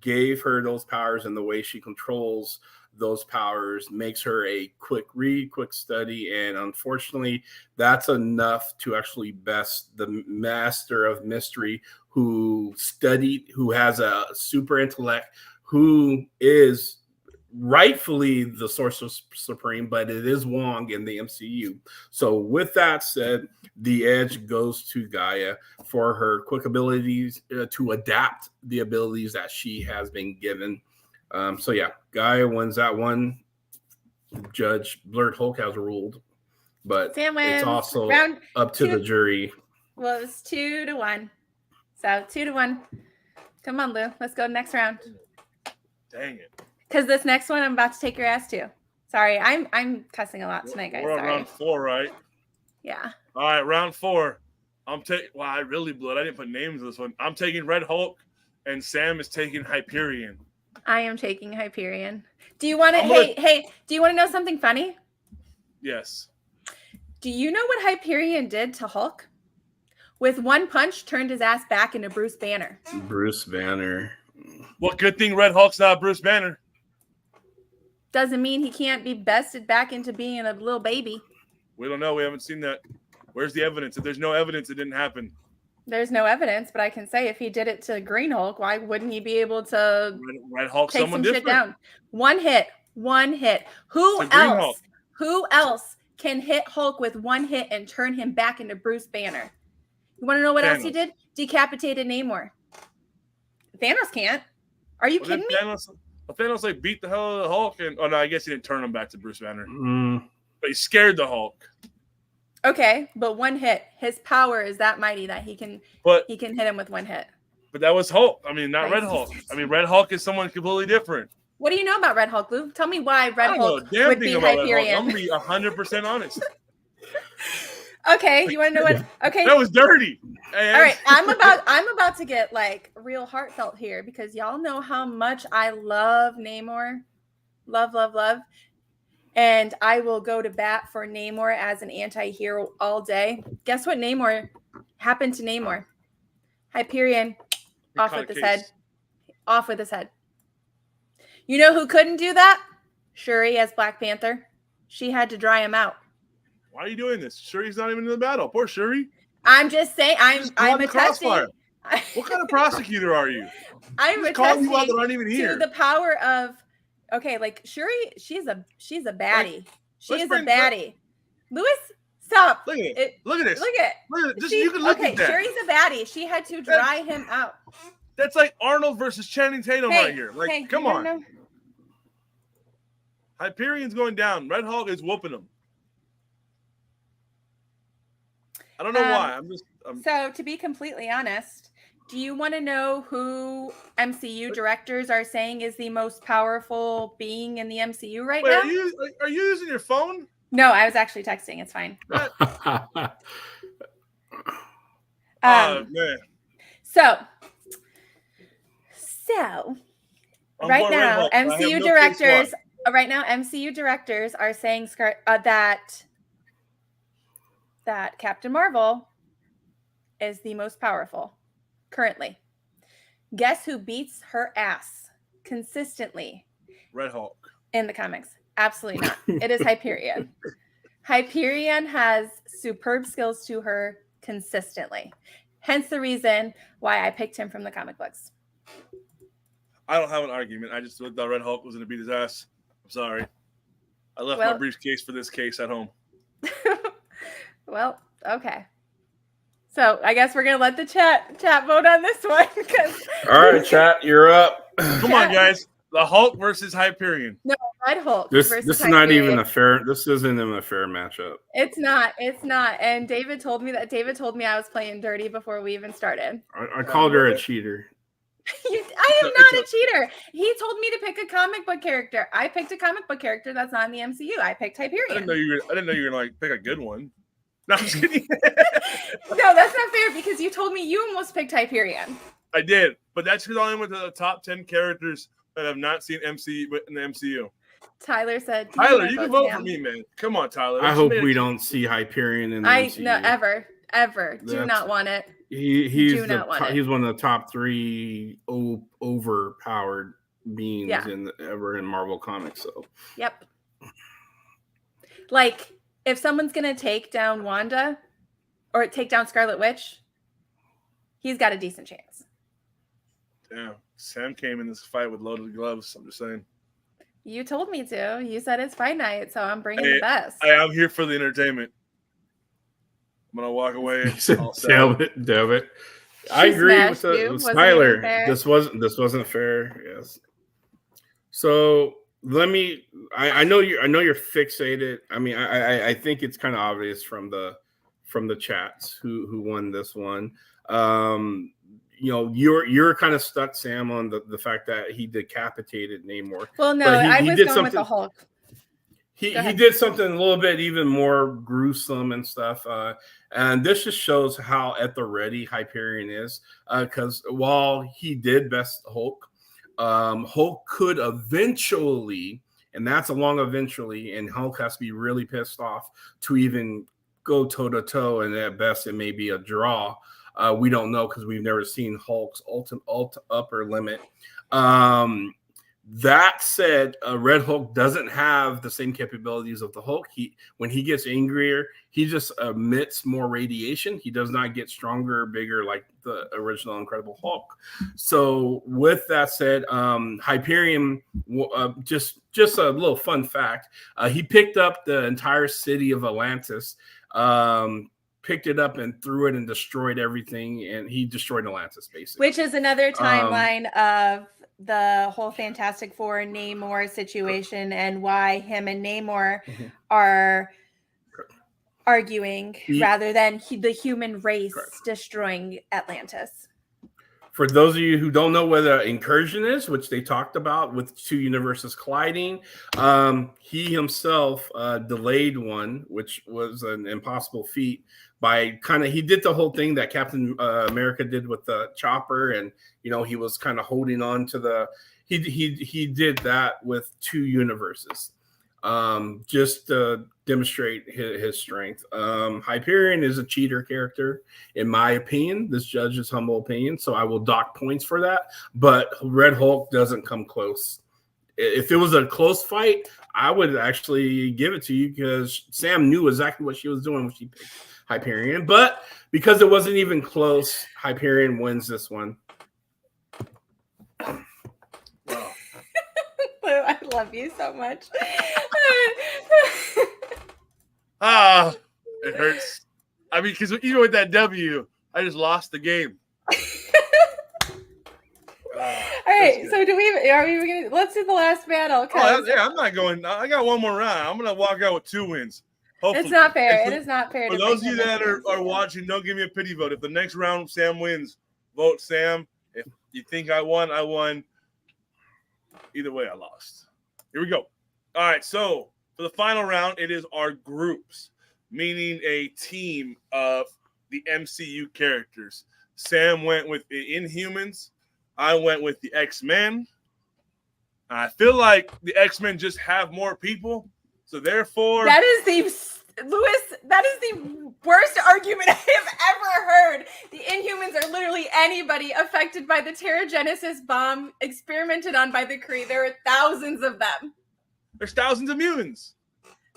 gave her those powers and the way she controls those powers makes her a quick read, quick study. And unfortunately, that's enough to actually best the master of mystery who studied, who has a super intellect, who is rightfully the Sorcerer Supreme, but it is Wong in the MCU. So with that said, the edge goes to Gaia for her quick abilities to adapt the abilities that she has been given. So yeah, Gaia wins that one. Judge Blurred Hulk has ruled, but it's also up to the jury. Well, it's 2-1. So 2-1. Come on, Lou. Let's go next round. Dang it. Because this next one, I'm about to take your ass to. Sorry, I'm cussing a lot tonight, guys. We're on round 4, right? Yeah. All right, round 4. I'm taking. Wow, I really blew it. I didn't put names in this one. I'm taking Red Hulk, and Sam is taking Hyperion. I am taking Hyperion. Do you want to? Hey, do you want to know something funny? Yes. Do you know what Hyperion did to Hulk? With one punch, turned his ass back into Bruce Banner. Bruce Banner. Well, good thing Red Hulk's not Bruce Banner. Doesn't mean he can't be bested back into being a little baby. We don't know. We haven't seen that. Where's the evidence? If there's no evidence, it didn't happen. There's no evidence, but I can say if he did it to Green Hulk, why wouldn't he be able to Red Hulk take someone some different? Shit down? One hit. Who else? Who else can hit Hulk with one hit and turn him back into Bruce Banner. You want to know what else he did? Decapitated Namor. Thanos can't. Are you kidding me? Thanos like beat the hell out of the Hulk, and no, I guess he didn't turn him back to Bruce Banner, but he scared the Hulk. Okay, but one hit. His power is that mighty that he can hit him with one hit. But that was Hulk. I mean, not Red Hulk. I mean, Red Hulk is someone completely different. What do you know about Red Hulk, Lou? Tell me why Red Hulk would be Hyperion. I'm gonna be 100% honest. Okay, you want to know what? Okay, that was dirty. Hey, all right, I'm about to get like real heartfelt here because y'all know how much I love Namor, love, and I will go to bat for Namor as an anti-hero all day. Guess what? Happened to Namor. Hyperion, off with his head. Off with his head. You know who couldn't do that? Shuri as Black Panther. She had to dry him out. Why are you doing this? Shuri's not even in the battle. Poor Shuri. I'm just saying. I'm attesting. What kind of prosecutor are you? I'm attesting you out that aren't even here. To the power of. Okay, like Shuri, she's a baddie. She is a baddie. Lewis, stop. Look at it. Look at this. Look at this. You can look at that. Shuri's a baddie. She had to dry him out. That's like Arnold versus Channing Tatum right here. Like, come on. Know. Hyperion's going down. Red Hulk is whooping him. I don't know why. So, to be completely honest, do you want to know who MCU directors are saying is the most powerful being in the MCU right now? Are you using your phone? No, I was actually texting. It's fine. Man. So right now, MCU directors are saying that Captain Marvel is the most powerful currently. Guess who beats her ass consistently? Red Hulk. In the comics. Absolutely not. It is Hyperion. Hyperion has superb skills to her consistently. Hence the reason why I picked him from the comic books. I don't have an argument. I just thought Red Hulk was going to beat his ass. I'm sorry. I left my briefcase for this case at home. Well, okay. So I guess we're going to let the chat vote on this one. All right, chat, you're up. Come on, guys. The Hulk versus Hyperion. No, Red Hulk. This is not even a fair. This isn't even a fair matchup. It's not. And David told me I was playing dirty before we even started. I called her a cheater. I am not a cheater. He told me to pick a comic book character. I picked a comic book character that's not in the MCU. I picked Hyperion. I didn't know you were gonna like pick a good one. No, I'm just kidding. No, that's not fair because you told me you almost picked Hyperion. I did, but that's because I only went to the top 10 characters that have not seen in the MCU. Tyler said, Tyler, you can vote for me, man. Come on, Tyler. I hope we don't see Hyperion in the MCU. No, ever. Do not want it. He's one of the top 3 overpowered beings ever in Marvel Comics. So yep. Like if someone's gonna take down Wanda or take down Scarlet Witch, he's got a decent chance. Damn, Sam came in this fight with loaded gloves. I'm just saying. You told me to. You said it's fight night, so I'm bringing the best. I'm here for the entertainment. I'm gonna walk away. Damn it. I agree with Tyler. This wasn't fair. Yes. So let me. I know you're fixated. I mean, I think it's kind of obvious from the chats who won this one. You're kind of stuck, Sam, on the fact that he decapitated Namor. Well, no, I was going with the Hulk. He did something a little bit even more gruesome and stuff. And this just shows how at the ready Hyperion is. Because while he did best Hulk, Hulk could eventually, and that's a long eventually, and Hulk has to be really pissed off to even go toe-to-toe, and at best it may be a draw. We don't know because we've never seen Hulk's ultimate upper limit. That said, Red Hulk doesn't have the same capabilities of the Hulk. When he gets angrier, he just emits more radiation. He does not get stronger or bigger like the original Incredible Hulk. So with that said, Hyperion, just a little fun fact, he picked up the entire city of Atlantis, picked it up and threw it and destroyed everything, and he destroyed Atlantis, basically. Which is another timeline of the whole Fantastic Four Namor situation and why him and Namor are arguing rather than the human race destroying Atlantis. For those of you who don't know what an incursion is, which they talked about with two universes colliding, he himself delayed one, which was an impossible feat. By he did the whole thing that Captain America did with the chopper, and he was kind of holding on to he did that with two universes, just to demonstrate his strength. Hyperion is a cheater character, in my opinion. This judge's humble opinion, so I will dock points for that. But Red Hulk doesn't come close. If it was a close fight, I would actually give it to you because Sam knew exactly what she was doing when she picked Hyperion. But because it wasn't even close, Hyperion wins this one. Wow. I love you so much. It hurts. I mean, because even with that W, I just lost the game. All right, so let's do the last battle. I'm not going. I got one more round. I'm gonna walk out with 2 wins. Hopefully. It's not fair. It is not fair. For those of you that are watching, don't give me a pity vote. If the next round Sam wins, vote Sam. If you think I won, I won. Either way, I lost. Here we go. All right, so for the final round, it is our groups, meaning a team of the MCU characters. Sam went with the Inhumans. I went with the X-Men. I feel like the X-Men just have more people, so therefore that is the worst argument I have ever heard. The Inhumans are literally anybody affected by the Terrigenesis bomb experimented on by the Kree. There are thousands of them. There's thousands of mutants.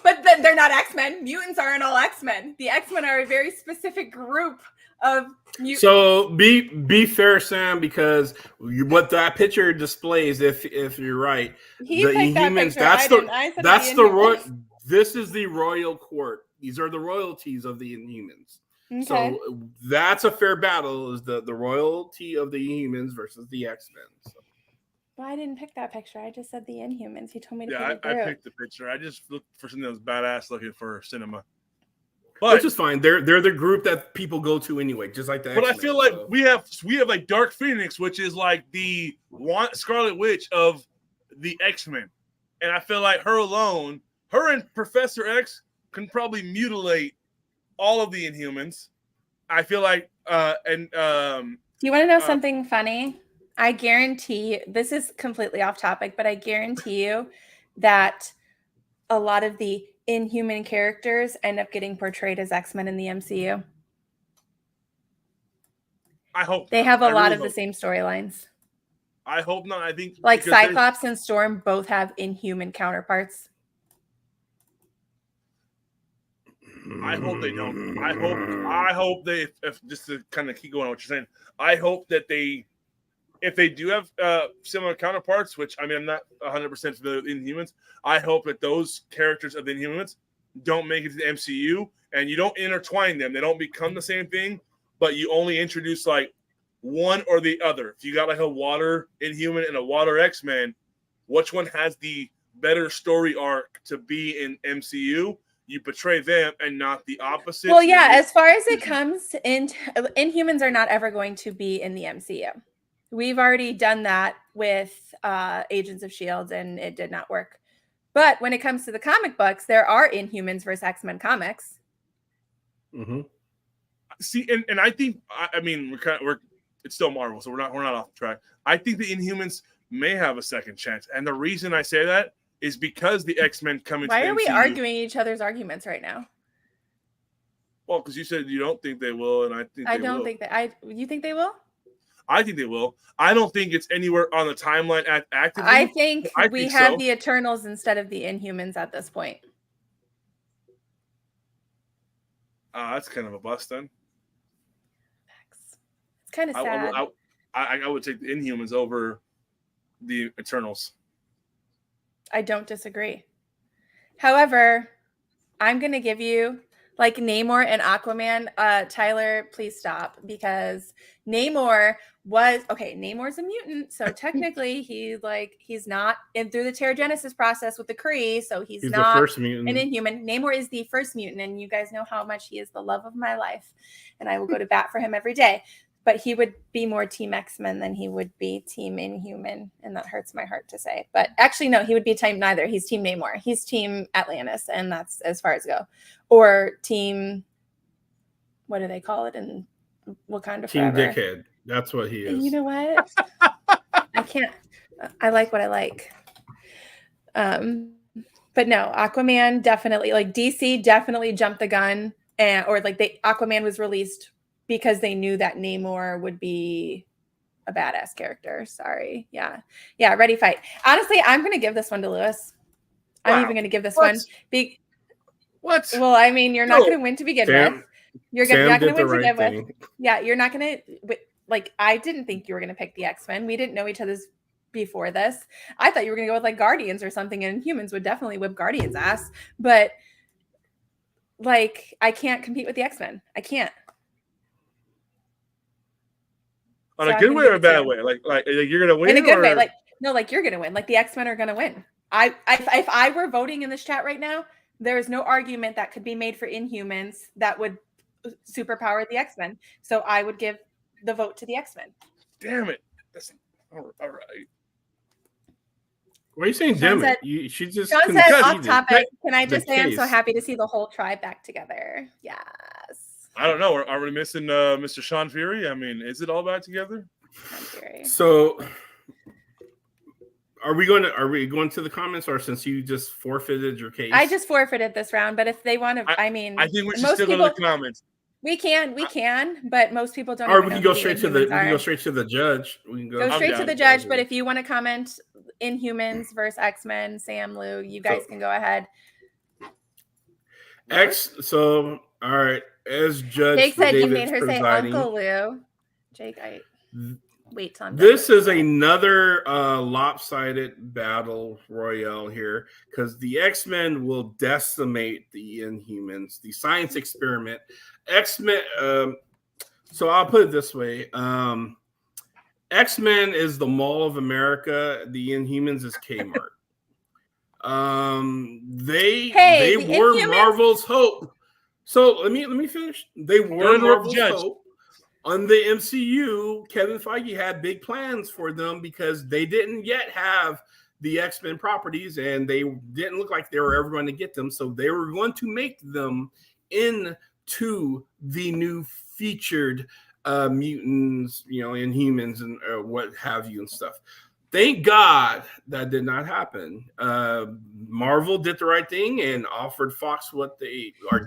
But then they're not X-Men. Mutants aren't all X-Men. The X-Men are a very specific group of mutants. So be fair, Sam, because what that picture displays, if you're right, the Inhumans, this is the royal court. These are the royalties of the Inhumans. Okay. So that's a fair battle, is the royalty of the Inhumans versus the X-Men. So. Well, I didn't pick that picture. I just said the Inhumans. You told me to pick I picked the picture. I just looked for something that was badass looking for cinema. But, which is fine. They're the group that people go to anyway, just like that. But X-Men, I feel like we have like Dark Phoenix, which is like the Scarlet Witch of the X-Men. And I feel like her alone, her and Professor X can probably mutilate all of the Inhumans. I feel like do you want to know something funny? I guarantee, this is completely off topic, but I guarantee you that a lot of the Inhuman characters end up getting portrayed as X-Men in the MCU. I hope they have a lot of the same storylines. I hope not. I think like Cyclops and Storm both have Inhuman counterparts. I hope they don't. I hope they, if just to kind of keep going on what you're saying, I hope that if they do have similar counterparts, which I mean, I'm not 100% familiar with Inhumans, I hope that those characters of the Inhumans don't make it to the MCU and you don't intertwine them. They don't become the same thing, but you only introduce like one or the other. If you got like a water Inhuman and a water X-Men, which one has the better story arc to be in MCU? You portray them and not the opposite. Well, yeah, as far as it comes, Inhumans are not ever going to be in the MCU. We've already done that with Agents of S.H.I.E.L.D. and it did not work. But when it comes to the comic books, there are Inhumans versus X-Men comics. Mm-hmm. See, and I think, I mean, it's still Marvel, so we're not off track. I think the Inhumans may have a second chance. And the reason I say that is because the X-Men come into the MCU. Why are we arguing each other's arguments right now? Well, because you said you don't think they will, and I think I don't think that. You think they will? I think they will. I don't think it's anywhere on the timeline actively. I think we have so. the Eternals instead of the Inhumans at this point. That's kind of a bust then. It's kind of sad. I would take the Inhumans over the Eternals. I don't disagree. However, I'm going to give you like Namor and Aquaman. Tyler, please stop, because Namor's a mutant, so technically he's not in through the Terrigenesis process with the Kree, so he's not the first mutant. An Inhuman. Namor is the first mutant, and you guys know how much he is the love of my life, and I will go to bat for him every day. But he would be more Team X-Men than he would be Team Inhuman, and that hurts my heart to say. But actually, no, he would be Team neither. He's Team Namor. He's Team Atlantis, and that's as far as go. Or Team, what do they call it in Wakanda Team Forever? Dickhead. That's what he is. You know what? I can't. I like what I like. But no, Aquaman definitely, like DC definitely jumped the gun, Aquaman was released because they knew that Namor would be a badass character. Sorry. Yeah. Ready, fight. Honestly, I'm going to give this one to Lewis. Wow. I'm even going to give this one. What? Well, I mean, you're not going to win to begin with. You're not going to win to begin with. Yeah, you're not going to. Like, I didn't think you were going to pick the X-Men. We didn't know each other's before this. I thought you were going to go with like Guardians or something, and Humans would definitely whip Guardians' ass. But like, I can't compete with the X-Men. I can't. On a good way or a bad way? Like you're gonna win in a good way. Like you're gonna win. Like the X-Men are gonna win. If I were voting in this chat right now, there is no argument that could be made for Inhumans that would superpower the X-Men. So I would give the vote to the X-Men. Damn it! That's all right. Why are you saying damn it? She just. Sean said off topic. Can I just say I'm so happy to see the whole tribe back together? Yes. I don't know. Are we missing Mr. Sean Fury? I mean, is it all back together? So, are we going to the comments, or since you just forfeited your case? I just forfeited this round, but if they want to, I think we should still go to the comments. We can, but most people don't. Or we can go straight to the. We can go straight to the judge. We can go straight to the judge. But if you want to comment, Inhumans versus X-Men, Sam, Lou, you guys can go ahead. So all right. As Judge Jake said David's you made her presiding, say Uncle Lou. Jake, wait till I'm this is another lopsided battle royale here, because the X-Men will decimate the Inhumans. The science experiment. X-Men. So I'll put it this way. X-Men is the Mall of America. The Inhumans is Kmart. They were Inhumans? Marvel's hope. So let me finish. They were Marvel's hope. On the MCU, Kevin Feige had big plans for them because they didn't yet have the X-Men properties, and they didn't look like they were ever going to get them. So they were going to make them into the new featured mutants, Inhumans and what have you and stuff. Thank God that did not happen. Marvel did the right thing and offered Fox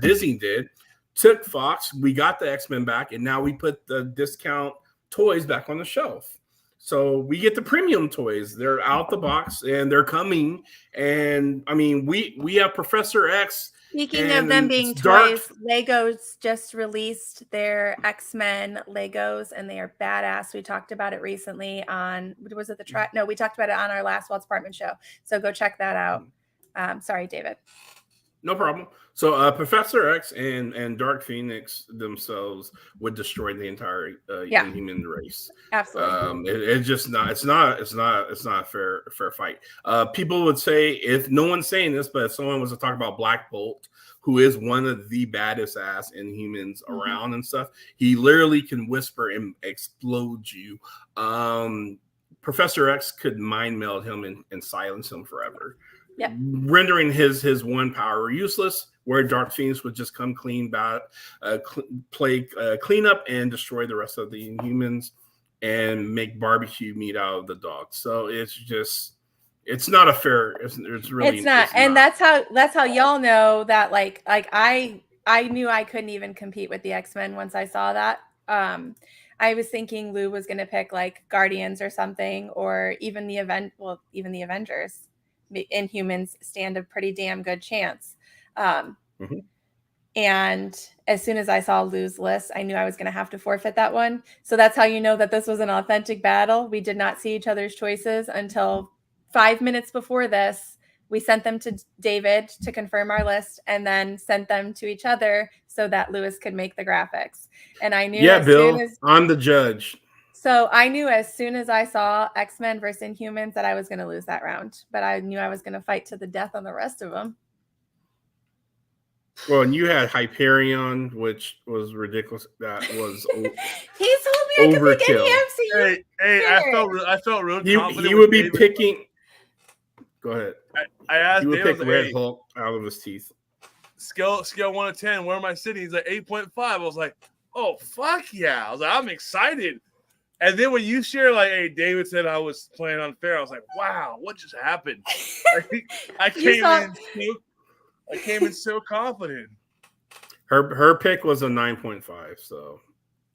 Disney did. Took Fox, we got the X-Men back, and now we put the discount toys back on the shelf. So we get the premium toys. They're out the box and they're coming. And I mean, we have Professor X. Speaking of them being toys, Legos just released their X-Men Legos, and they are badass. We talked about it recently on, was it the track? No, we talked about it on our last Walt's Apartment show. So go check that out. Sorry, David. No problem. So Professor X and Dark Phoenix themselves would destroy the entire human race. Absolutely. It's not a fair fight. People would say, if no one's saying this, but if someone was to talk about Black Bolt, who is one of the baddest ass Inhumans around and stuff, he literally can whisper and explode you. Professor X could mind meld him and silence him forever. Yep. Rendering his one power useless, where Dark Phoenix would just come clean up and destroy the rest of the Inhumans and make barbecue meat out of the dogs. So it's not a fair. It's really it's not. And that's how y'all know that like I knew I couldn't even compete with the X-Men once I saw that. I was thinking Lou was going to pick like Guardians or something, or even the Avengers. Inhumans stand a pretty damn good chance. And as soon as I saw Lou's list, I knew I was going to have to forfeit that one. So that's how you know that this was an authentic battle. We did not see each other's choices until 5 minutes before this. We sent them to David to confirm our list and then sent them to each other so that Lewis could make the graphics. And I knew Bill, I'm the judge. So I knew as soon as I saw X-Men versus Inhumans that I was going to lose that round. But I knew I was going to fight to the death on the rest of them. Well, and you had Hyperion, which was ridiculous. That was he told me I could pick any MCU. Hey, I felt real confident. He would be picking. Go ahead. I asked you would David, pick Red Hulk out of his teeth. Scale 1 to 10. Where am I sitting? He's like 8.5. I was like, oh fuck yeah! I was like, I'm excited. And then when you share like, hey, David said I was playing unfair, I was like, wow, what just happened? I came in so confident. Her pick was a 9.5. So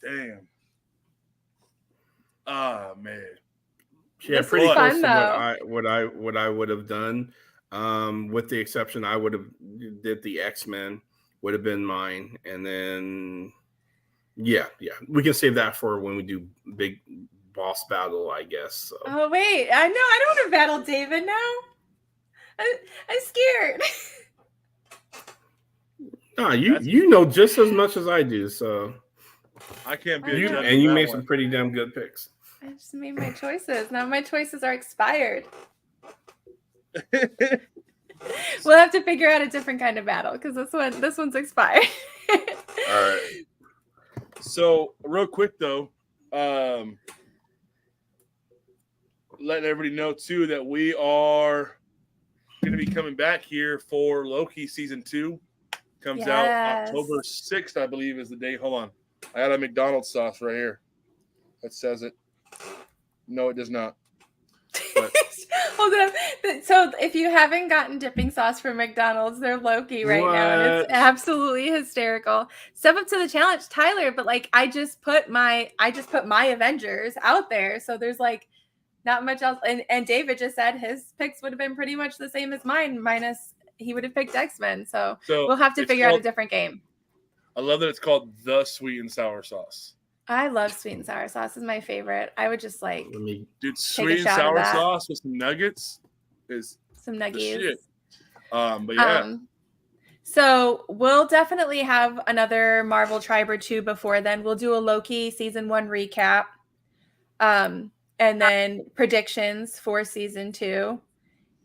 damn. Oh man. Yeah, pretty close to what I would have done. With the exception, I would have did the X-Men would have been mine, and then yeah, we can save that for when we do big boss battle, I guess. So. Oh wait, I don't want to battle David now. I'm scared. No, you know just as much as I do, so I can't be. You made some pretty damn good picks. I just made my choices. Now my choices are expired. We'll have to figure out a different kind of battle because this one's expired. All right. So real quick though, letting everybody know too that we are going to be coming back here for Loki season 2. Comes out October 6th, I believe, is the date. Hold on, I got a McDonald's sauce right here that says it. No, it does not. But. Hold on. So if you haven't gotten dipping sauce from McDonald's, they're Loki right now, and it's absolutely hysterical. Step up to the challenge, Tyler. But like, I just put my Avengers out there, so there's like not much else. And David just said his picks would have been pretty much the same as mine, minus he would have picked X-Men. So we'll have to figure out a different game. I love that it's called the sweet and sour sauce. I love sweet and sour sauce. Is my favorite. I would just like dude, sweet and sour sauce with some nuggets is some nuggies. But yeah. So we'll definitely have another Marvel Tribe or 2 before then. We'll do a Loki season 1 recap. And then predictions for season 2.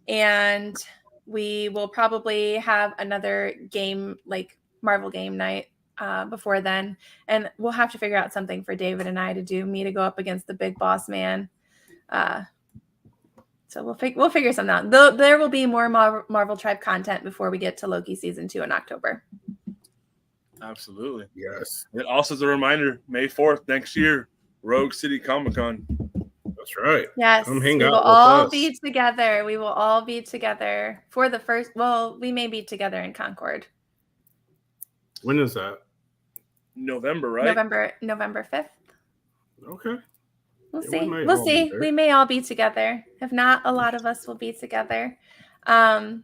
And we will probably have another game, like Marvel game night. Before then, and we'll have to figure out something for David and I to do. Me to go up against the big boss man. So we'll figure something out. There will be more Marvel Tribe content before we get to Loki season 2 in October. Absolutely, yes. And also as a reminder, May 4th next year, Rogue City Comic-Con. That's right. Yes, come hang we out will with all us. be together. We will all be together for the first. Well, we may be together in Concord. When is that? November, right? November 5th. Okay. We'll see. We'll see. We may all be together. If not, a lot of us will be together for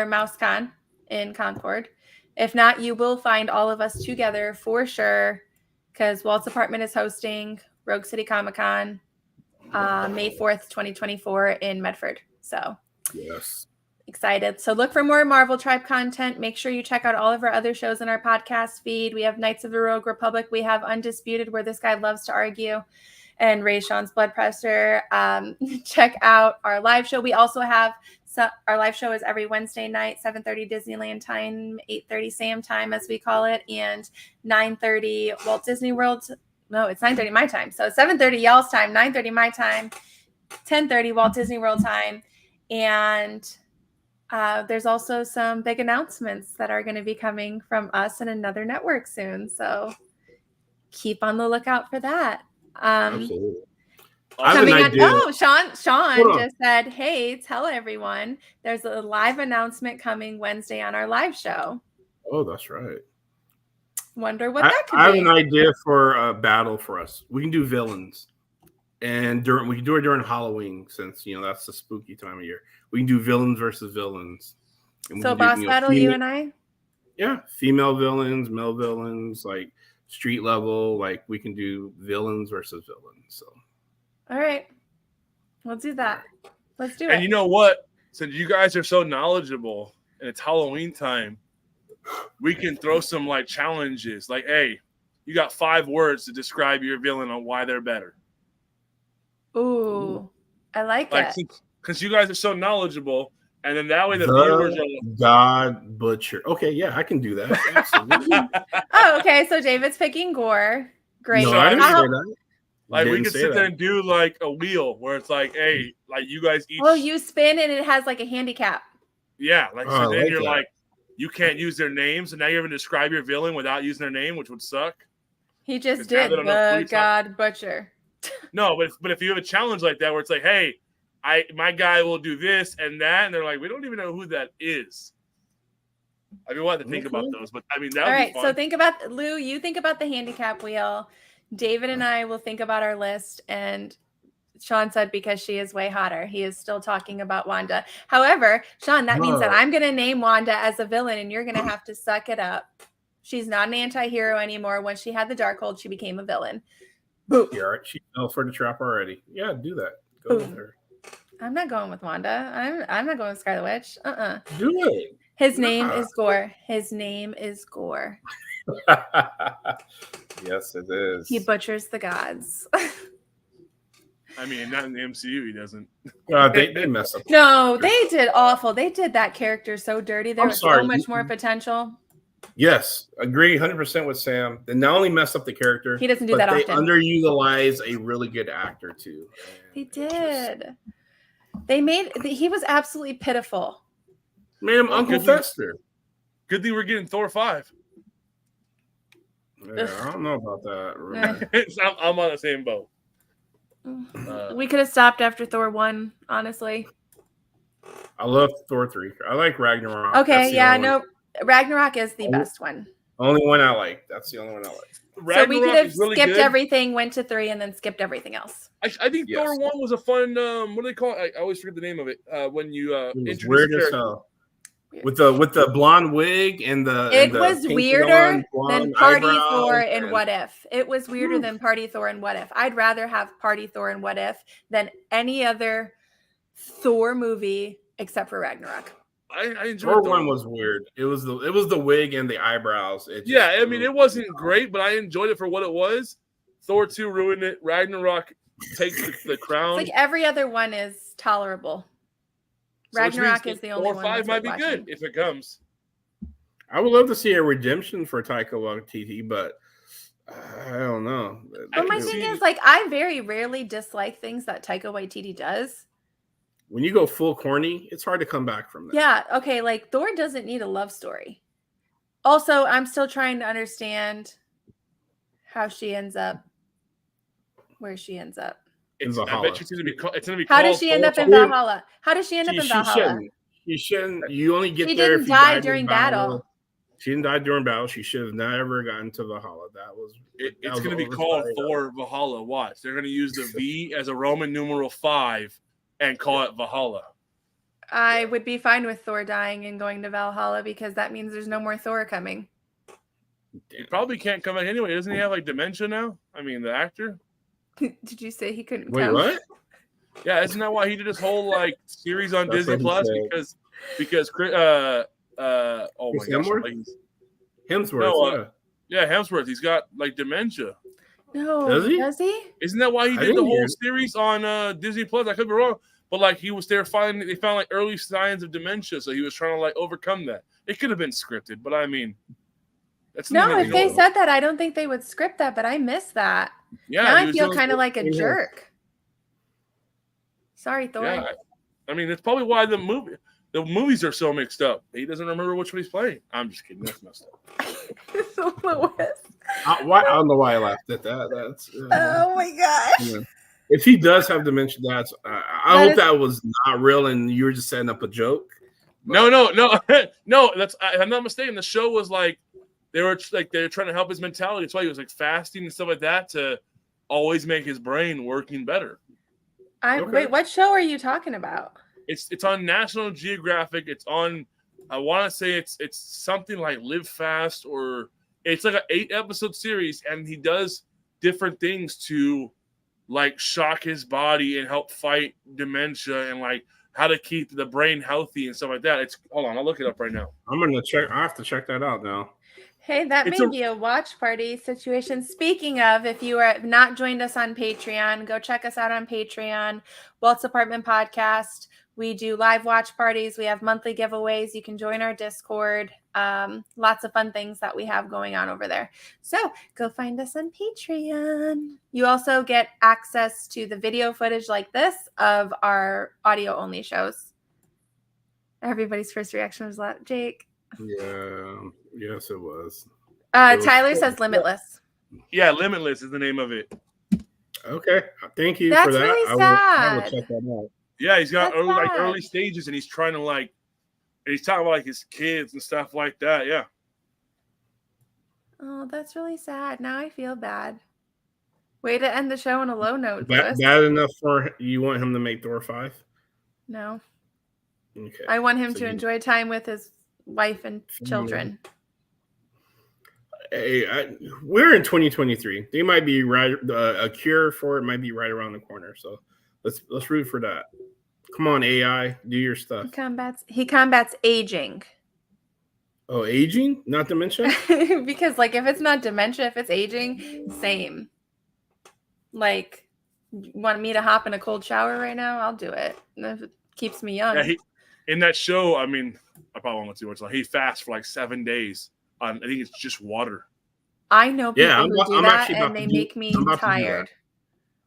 MouseCon in Concord. If not, you will find all of us together for sure because Walt's Apartment is hosting Rogue City Comic-Con May 4th, 2024 in Medford. So yes. Excited. So look for more Marvel Tribe content. Make sure you check out all of our other shows in our podcast feed. We have Knights of the Rogue Republic. We have Undisputed, where this guy loves to argue, and Ray Sean's Blood Pressure. Check out our live show. We also have our live show is every Wednesday night, 7:30 Disneyland time, 8:30 Sam time, as we call it, and 9:30 Walt Disney World. No, it's 9:30 my time. So 7:30 y'all's time, 9:30 my time, 10:30 Walt Disney World time, and there's also some big announcements that are going to be coming from us and another network soon. So keep on the lookout for that. Absolutely. Sean just said, hey, tell everyone there's a live announcement coming Wednesday on our live show. Oh, that's right. Wonder what that could I have be. an idea for a battle for us. We can do villains, and we can do it during Halloween, since that's the spooky time of year. We can do villains versus villains. And So we can boss do, battle, you and I? Yeah, female villains, male villains, like street level. Like we can do villains versus villains. So. All right. We'll do that. Let's do it. And you know what? Since you guys are so knowledgeable and it's Halloween time, we can throw some like challenges. Like, hey, you got 5 words to describe your villain on why they're better. Ooh, I like it. Since you guys are so knowledgeable, and then that way the viewers are God Butcher. Okay, yeah, I can do that. Absolutely. Oh, okay. So David's picking Gore. Great. No, I didn't say that. Like we Didn't could say sit that. there and do like a wheel where it's like, hey, like you guys each. Well, you spin and it has like a handicap. Yeah, like Oh, so I then like you're that. like, you can't use their names, and now you're going to describe your villain without using their name, which would suck. He just It's now did that I know the free time. God Butcher. No, but if you have a challenge like that where it's like, hey, my guy will do this and that, and they're like, we don't even know who that is. I mean, we'll have to think about those, but I mean that All would right. be fun. So think about Lou. You think about the handicap wheel. David and I will think about our list. And Sean said because she is way hotter. He is still talking about Wanda. However, Sean, that means that I'm going to name Wanda as a villain, and you're going to have to suck it up. She's not an anti-hero anymore. When she had the Darkhold, she became a villain. Boom. Yeah, all right. She fell for the trap already. Yeah, do that. Go Boom. with her. I'm not going with Wanda. I'm not going with Scarlet Witch. Do it. His name is Gore. His name is Gore. Yes, it is. He butchers the gods. I mean, not in the MCU, he doesn't. They mess up. No, they did awful. They did that character so dirty. There I'm was sorry. so much more potential. Yes, agree 100% with Sam. They not only mess up the character, He doesn't do but that they often. underutilize a really good actor too. They did. He was absolutely pitiful. Made him Well, Uncle good thing- Fester. Good thing we're getting Thor 5. Yeah, I don't know about that. Really. I'm on the same boat. We could have stopped after Thor 1, honestly. I love Thor 3. I like Ragnarok. Okay, That's the yeah, only one. no. Ragnarok is the best one. Only one I like. That's the only one I like. So we Ragnarok could have is really skipped good. everything, went to 3, and then skipped everything else. I think Yes. Thor 1 was a fun. What do they call it? I always forget the name of it. When you It was introduce weird the as character. hell. With the blonde wig and the It was pink weirder than blonde Party eyebrows Thor and and- What If. It was weirder than Party Thor and What If. I'd rather have Party Thor and What If than any other Thor movie except for Ragnarok. I enjoyed Thor Thor 1 was weird. It was the wig and the eyebrows. It just- Yeah, I mean, it wasn't great, but I enjoyed it for what it was. Thor 2 ruined it. Ragnarok takes the crown. It's like every other one is tolerable. So which means Ragnarok that is the only Thor one 5 that's might be worth good watching. if it comes. I would love to see a redemption for Taika Waititi, but I don't know. But my can thing see- is, like, I very rarely dislike things that Taika Waititi does. When you go full corny, it's hard to come back from that. Yeah, okay, like Thor doesn't need a love story. Also, I'm still trying to understand how she ends up where she ends up. It's, I Valhalla. bet you it's gonna be How called does she end Thor up in 4. Valhalla? How does she end up in She Valhalla? shouldn't. She shouldn't. You only get She there didn't if you die died in during Valhalla. battle. She didn't die during battle. She should have never gotten to Valhalla. That was. that It's was going to be over called by- Thor Valhalla. Watch. They're going to use the V as a Roman numeral 5 and call it Valhalla. I would be fine with Thor dying and going to Valhalla because that means there's no more Thor coming. He probably can't come back anyway. Doesn't he have like dementia now? I mean, the actor. Did you say he couldn't Wait, come? what? Yeah, isn't that why he did his whole like series on That's Disney what he Plus? said. Because oh my Chris gosh, Hemsworth? like, Hemsworth. No, yeah, Hemsworth. He's got like dementia. No, Does he? Does he? Isn't that why he I did the didn't whole hear. series on Disney Plus? I could be wrong, but like they found like early signs of dementia, so he was trying to like overcome that. It could have been scripted, but I mean, that's No, neither if here they nor- said that, I don't think they would script that, but I missed that. yeah, Now he I was feel doing- kind of like a Yeah. jerk. Sorry, Thor. Yeah, I mean, it's probably why the movies are so mixed up. He doesn't remember which one he's playing. I'm just kidding. That's messed up. Lewis. I don't know why I laughed at that. That's. Oh my gosh. Yeah. If he does have dementia, that's. I That hope is- that was not real and you were just setting up a joke. No. That's I'm not mistaken. The show was like they're trying to help his mentality. That's why he was like fasting and stuff like that to always make his brain working better. Wait, what show are you talking about? It's on National Geographic. It's on, I want to say it's something like Live Fast, or it's like an 8-episode series, and he does different things to like shock his body and help fight dementia and like how to keep the brain healthy and stuff like that. Hold on, I'll look it up right now. I'm gonna check. I have to check that out now. Hey, that may be a watch party situation. Speaking of, if you are not joined us on Patreon, go check us out on Patreon, Walt's Apartment Podcast. We do live watch parties. We have monthly giveaways. You can join our Discord. Lots of fun things that we have going on over there. So go find us on Patreon. You also get access to the video footage like this of our audio only shows. Everybody's first reaction was that, Jake. Yeah. Yes, it was. Tyler says Limitless. Yeah, Limitless is the name of it. Okay. Thank you That's for that. really I will sad. check that out. Yeah, he's got That's sad. early stages, and he's trying to and he's talking about like his kids and stuff like that. Yeah. Oh, that's really sad. Now I feel bad. Way to end the show on a low note. Bad enough for you want him to make Thor 5? No. Okay. I want him to enjoy time with his wife and children. Hey, we're in 2023. They might be right. A cure for it might be right around the corner. So let's root for that. Come on, AI, do your stuff. He combats aging. Oh, aging, not dementia. Because like if it's not dementia, if it's aging, same. Like, you want me to hop in a cold shower right now? I'll do it. If it keeps me young. Yeah, in that show, I mean, I probably won't too much. He fasts for like 7 days. I think it's just water. I know people who do that, and they make me tired.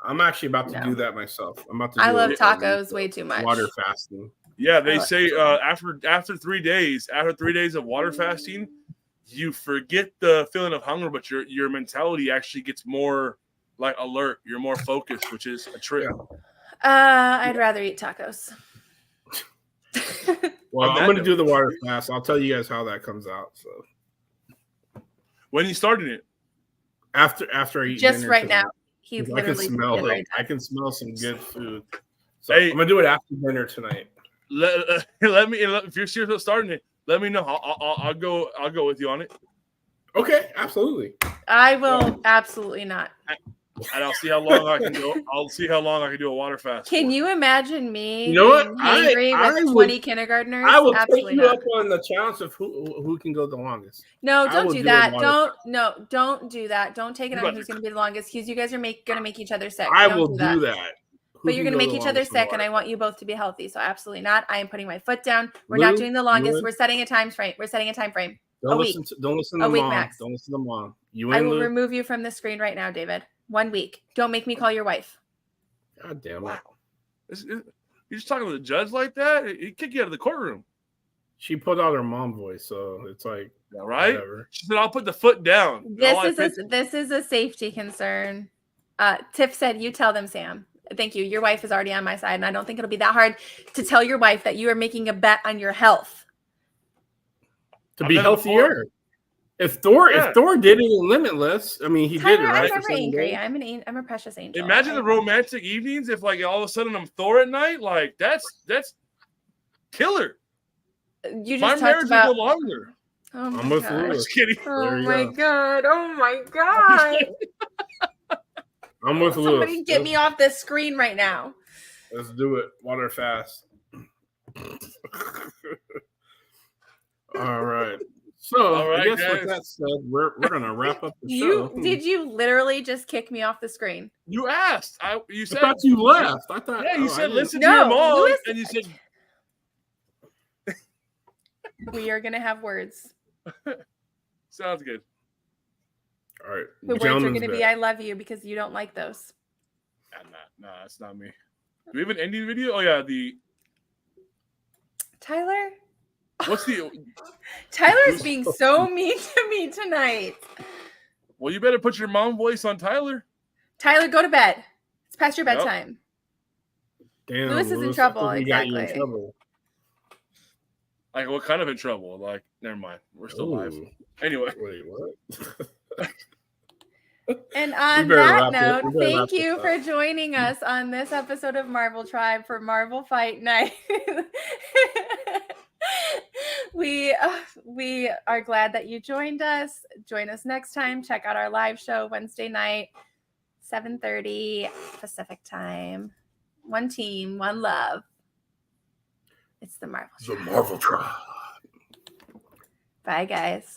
I'm actually about to do that myself. I'm about to. I love tacos way too much. Water fasting. Yeah, they say after 3 days, of water fasting, you forget the feeling of hunger, but your mentality actually gets more like alert. You're more focused, which is a trip. I'd rather eat tacos. Well, I'm going to do the water fast. I'll tell you guys how that comes out. So, when you started it? After I eat just dinner right tonight. now. He's I can smell it. Right I can smell some good food. So I'm gonna do it after dinner tonight. Let me. If you're serious about starting it, let me know. I'll go with you on it. Okay, absolutely. I will absolutely not. And I'll see how long I can go. I'll see how long I can do a water fast. Can you imagine me? You know what? Hangry with 20 kindergartners. I will absolutely take you not. up on the challenge of who can go the longest. No, don't do that. Don't do that. Don't take it on who's going to be the longest. Because you guys are going to make each other sick. I will do that. But you're going to make each other sick, and I want you both to be healthy. So absolutely not. I am putting my foot down. We're not doing the longest. We're setting a time frame. Don't listen to mom. Max. Don't listen to mom. I will remove you from the screen right now, David. 1 week. Don't make me call your wife. God damn it. Wow. You're just talking to the judge like that? He'd kick you out of the courtroom. She put out her mom voice, so it's like, right? Whatever. She said, I'll put the foot down. This is a safety concern. Tiff said, you tell them, Sam. Thank you. Your wife is already on my side, and I don't think it'll be that hard to tell your wife that you are making a bet on your health. To be healthier. If Thor did it in Limitless, I mean, he did it, right? I'm never angry. I'm a precious angel. Imagine the romantic evenings if, like, all of a sudden I'm Thor at night. Like, that's killer. You just my marriage about... will go longer. Oh my I'm with God. Lewis. Just kidding. Oh my God. Oh my God. I'm with Lewis. Somebody get me off this screen right now. Let's do it. Water fast. All right. So I guess with that said, we're gonna wrap up the show. Did you literally just kick me off the screen? You asked. You said. I thought you left. I thought. Yeah, you said listen to your mom, Lewis, and you said we are gonna have words. Sounds good. All right. The words are gonna be "I love you" because you don't like those. No, that's not me. Do we have an ending video? Oh yeah, Tyler. What's the? Tyler's being so mean to me tonight. Well, you better put your mom voice on Tyler. Tyler, go to bed. It's past your bedtime. Damn, Lewis is in trouble. Exactly. Like, what kind of in trouble? Like, never mind. We're still live. Anyway. Wait, what? And on that note, thank you for joining us on this episode of Marvel Tribe for Marvel Fight Night. We are glad that you joined us. Join us next time. Check out our live show Wednesday night, 7:30 Pacific time. One team, one love. It's the Marvel Tribe. The Marvel Tribe. Bye, guys.